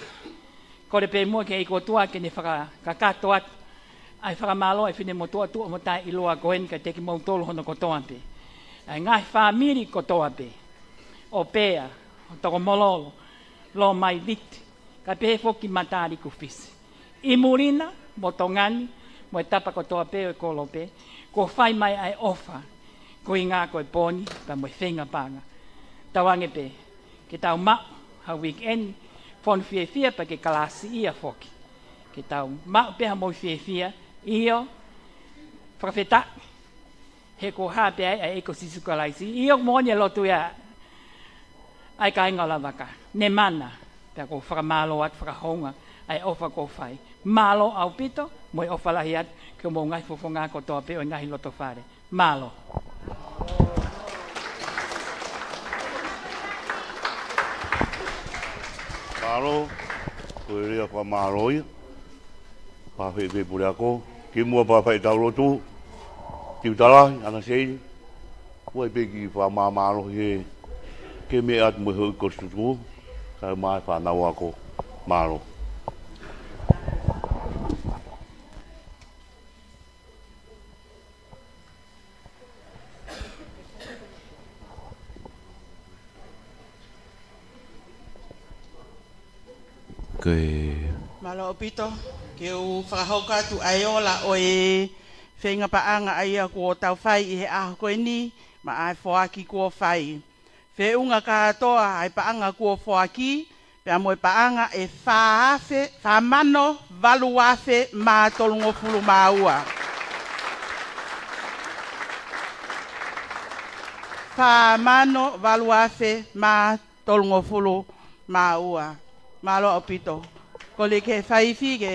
Kore pe mua ke eiko tua ke ne whakakato atu, ai whakamalo e whine mo tua mo tai iloa koen ka teki mou tolo hono kotoa pe. Ai ngahi whamiri kotoa pe, o pea, o toko mololo, lo mai viti, ka pehe foki matari ku fisi. I murina, mo tongani, mo e tapa kotoa pe o e kolope, ko whai mai ai ofa, ko I ngā koe pōni, pa mo e whenga panga. Tawange pe, ke tau mau, ha weekend, whon whiewhia pa ke kalasi ia foki. Ke tau mau peha mo whiewhia, io, whakawheta, he ko hā pe ai eko sisukalaisi, io moone lotu ia, ai ka inga la waka, ne mana, pe ko whakamalo at whakahonga, ai ofa ko whai. Malo au pito, moe ofa lahi at, ke mo ngai fofonga ko toa pe o ngahi loto whare. Malo. Malo, koe rea wha māroia, pāwhi pure ako, ke mua pāwhai tau rotu, tiutalahi, ana seiri, koe peki wha māmaro he, ke me at moe hui kostutu, kai mai whanau ako, māro. Malo pito, ke u whakahoka tu aiola o e whenga paanga aia kua tau whai I he aho koe ni, ma ai whoaki kua whai. Whiunga katoa ai paanga kua whoaki, pea moe paanga e whamano valuafe mā tolungo fulu māua. Whamano valuafe mā tolungo fulu māua. Malo o pito. Ko le ke whaifi ke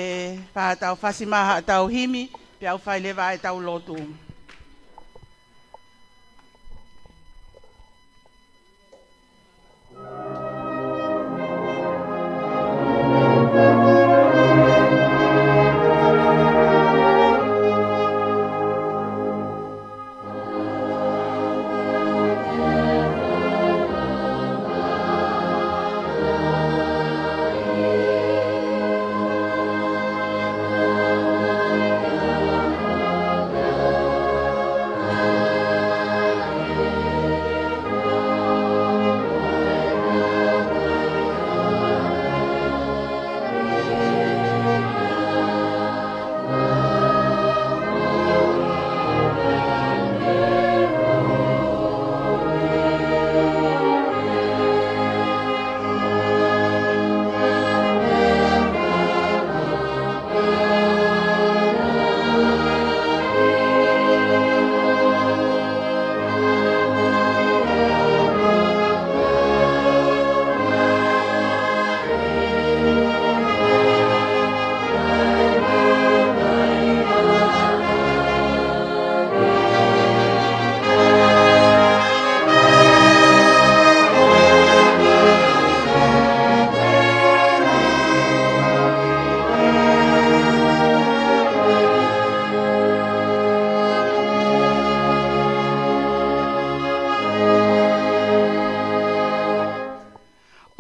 whātau whasimaha tau himi, piau whai lewa e tau lotu.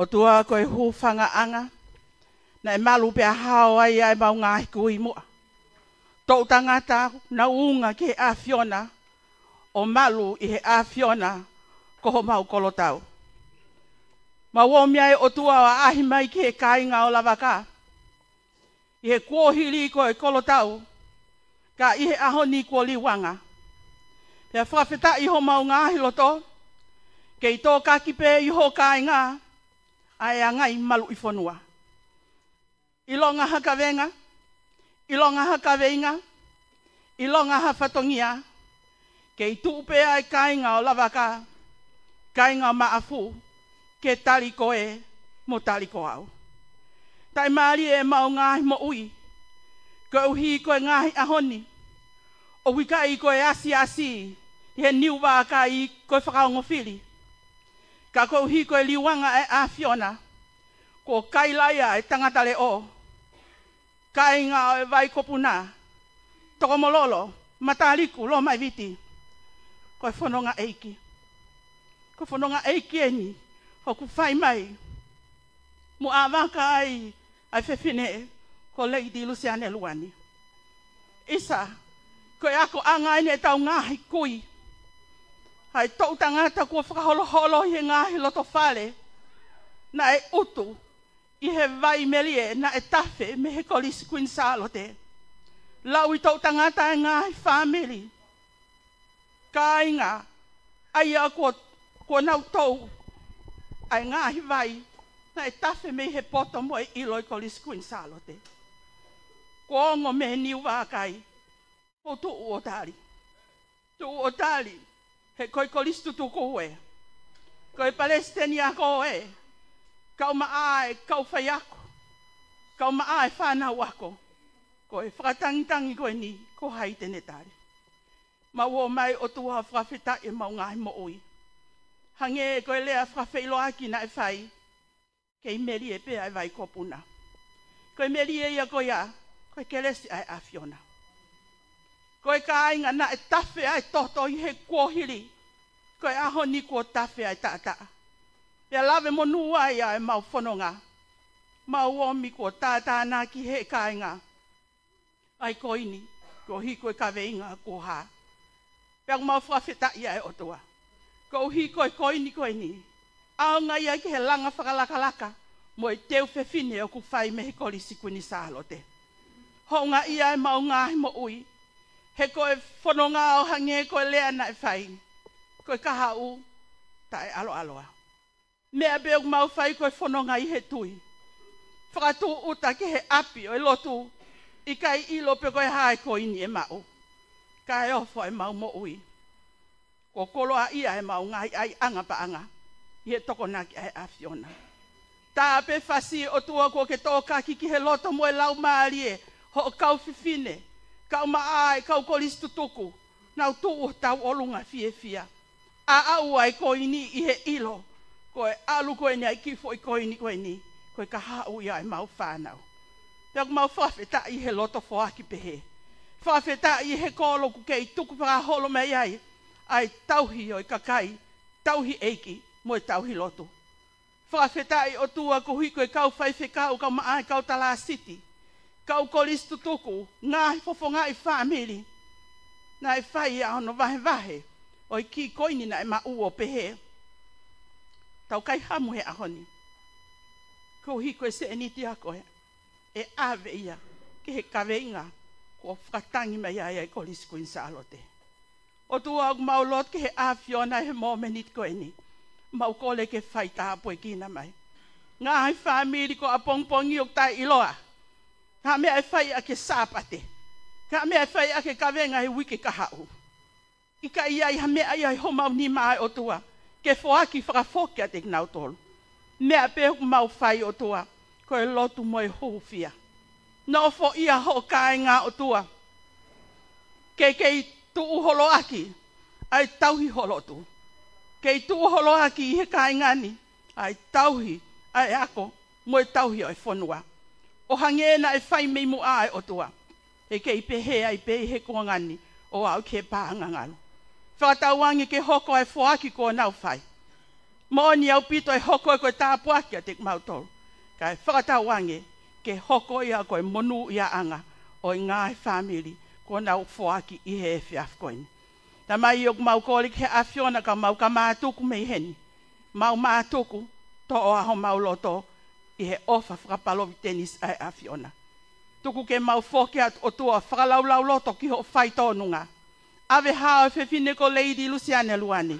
O tua koe hufanga anga. Na e malu pe hao ai ai mau ngāhi kui mua. Tau tangata na unga ki he a Fiona. O malu i he a Fiona ko ho mau kolotau. Ma womia e o tua a ahi mai ki he kāinga o lavaka. I he kuohiri ko e kolotau. Ka i he ahoni kua liwanga. Pea whawheta i ho mau ngāhi loto. Kei tō kakipe i ho kāinga. Ai angai malu i whanua. Ilonga haka venga. Ilonga haka venga. Ilonga ha whatongia. Kei tupe ai kāinga o lavaka. Kāinga maafu. Ke tali koe. Mo tali ko au. Tai maari e mau ngahi mo ui. Ko uhi koe ngahi ahoni. O wika i koe asi. He niuwa ka i koe whakaongo whiri. Ka ko uhi koe liwanga e a Fiona. Ko kailaia e tangatale o. Kainga e vai kopuna. Toko mololo. Mataliku lo mai viti. Koe whanonga eiki. Koe whanonga eiki eni. Hoku whai mai. Mo awaka ai. Ai whewhine. Ko Lady Luciane Luani. Isa. Koe ako angaine tau ngahi kui. Hai tau tangata kua whakaholo i he ngahi loto whale. Na e utu. I he vai melie na e tawhe me he kolisi Queen Charlotte. Lau i tau tangata e ngahi family. Ka inga. Aia kua nau tau. Ai ngahi vai. Na e tawhe me he poto mo e ilo i kolisi Queen Charlotte. Kua ongo me he niu wakai. O tu o tali. Tu o tali. He koe kolistu tu koe. Koe Palestina koe. Kau maae, kau whaiako. Kau maae whanau ako. Koe whakatangitangi koe ni, ko hai tene tari. Ma wo mai o tua whawhita e mau ngahi mo ui. Hange koe lea whawhilo aki na e whai. Kei meri e pea e vai kopuna. Koe meri e ia koe a. Koe kelesi ai a Fiona. Koe ka ainga na e tawhe ai toto i he kuohiri. Koe aho ni kua tawhe ai tata. Pea lawe monu ai ai mau whanonga. Mau omi kua tata na ki he ka ainga. Ai koini, ko hi koe ka veinga ko ha. Pea mau whawheta i ai otua. Ko hi koe koini koe ni. Aonga ia ki he langa whakalakalaka. Mo i teu whewhine o ku whai me he kolisi Queen Charlotte. Honga ia ai mau ngahi mo ui. He koe whanonga o hange koe lea na e whai. Koe kaha u, ta e alo aloa. Mea beo mau whai koe whanonga i he tui. Whakatu uta ki he api o e lotu. I kai ilo pe koe hae koe ini e mau. Ka e ofo e mau mo ui. Ko koloa ia e mau ngai ai anga pa anga. I he toko naki ai a Fiona. Tā pe whasi o tua ko ke tōka ki he loto mo e lau maari e. Ho kau whiwhine. Kau maae, kau kolistu tuku. Nau tuu tau olunga fie fia. A au ai koini i he ilo. Koe alu koe ni ai kifo i koini koe ni. Koe ka hau ia e mau whanau. Pea ku mau whawheta i he loto whoaki pehe. Whawheta i he kolo ku kei tuku whakaholo mei ai. Ai tauhi o i kakai. Tauhi eiki mo i tauhi loto. Whawheta i o tua ko hui koe kau whaife kau maae kau tala city. Kau kolistu tuku, ngahi fofonga i whamiri. Na e whai a hono vahe. O i ki koini na e mau o pehe. Tau kai hamu he ahoni. Ko hi koe se eniti a koe. E ave ia, ki he kaweinga. Ko whakatangi mai ai ai kolisi Queen Charlotte. O tua au mau lot ki he a Fiona he momenit koe ni. Mau kole ke whai tāpo e kina mai. Ngahi whamiri ko a pongpongi o tai iloa. Ka mea e whai a ke sāpate. Ka mea e whai a ke kawenga he wiki kahau. I ka iai ha mea iai homau ni mai o tua. Ke whoaki whakafokia te knau tolu. Mea pehu mau whai o tua. Ko e lotu mo e hufia. No fo ia ho kāinga o tua. Kei tuu holo aki. Ai tauhi holotu. Kei tuu holo aki i he kāingani. Ai tauhi. Ai ako. Mo e tauhi o e whanua. O hangena e whai mei mu ai o tua. E kei pehe ai pehe he kuangani. O au ke pāngangalu. Whakatauangi ke hoko ai whoaki ko nau whai. Mo ni au pito e hoko ko tāpua kia te mautoro. Kai whakatau wange ke hoko ia koe monu ia anga o ngā family ko nau whoaki i he whiaf koini. Ta mai o mau kōlik he awhiona ka mau ka mātuku mei heni. Mau mātuku to o aho mau loto i he ofa whakapalovi tenis ai awhiona. Tuku ke mau whoki at o tua whakalaulau loto ki ho whai tōnunga. Ave hao e whiwhine ko Lady Luciane Luane.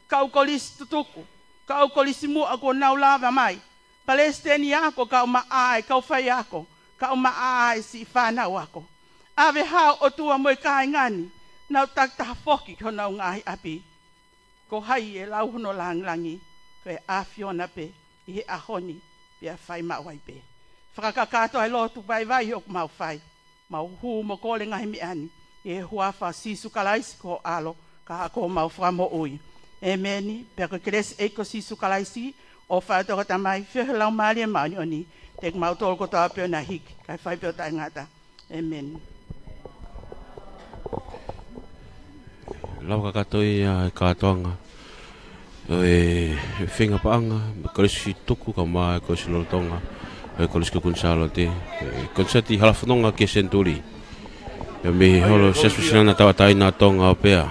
Kau kolisi tutuku. Kau kolisi mua ko nau lava mai. Palestini ako kau maae kau whai ako. Kau maae si whanau ako. Ave hao o tua moe kai ngani. Nau taktaha whoki ko nau ngahi api. Ko hai e lauhono langlangi. Ko e awhiona pe. I he ahoni. Pia whai mawai pe. Whakakakato ai lotu vai vai o mau whai. Mau hu mo kole ngahi mi ani. E huafa sisu kalaisi ko alo. Ka ako mau whamo ui. E meni, peko keresi eiko sisu kalaisi. O whaatoko tamai whihalau maari e maani oni. Tek mau tolo ko toa peo na hiki. Kai whai peo tai ngata. E meni. Lau kakatoi a katoanga. E whinga paanga. Kolisi tuku ka maa kolisi lolotonga. E kolisi kukunsalo te. Konseti halafononga ke senturi. Pea me holo sesu sinana tawa taina tonga o pea.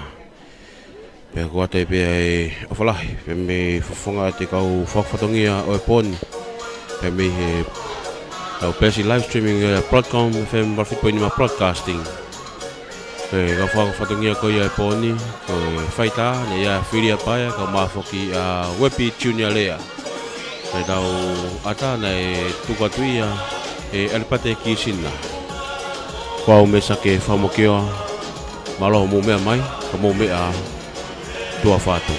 Pea kua te pea e ofalahi. Pea me fofonga te kau whakfatongia o e poni. Pea me he tau pesi live streaming Broadcom FM Marfipoinima Broadcasting. Pea kau whakfatongia ko ia e poni. Ko whaita ne ia whiria paia kau maafoki a Wepi Junior Lea. Pea tau ata na e tukatuia e alipate ki sina. Kau me sake whamokioa, malo mo mea mai, ka mo mea tua whātu.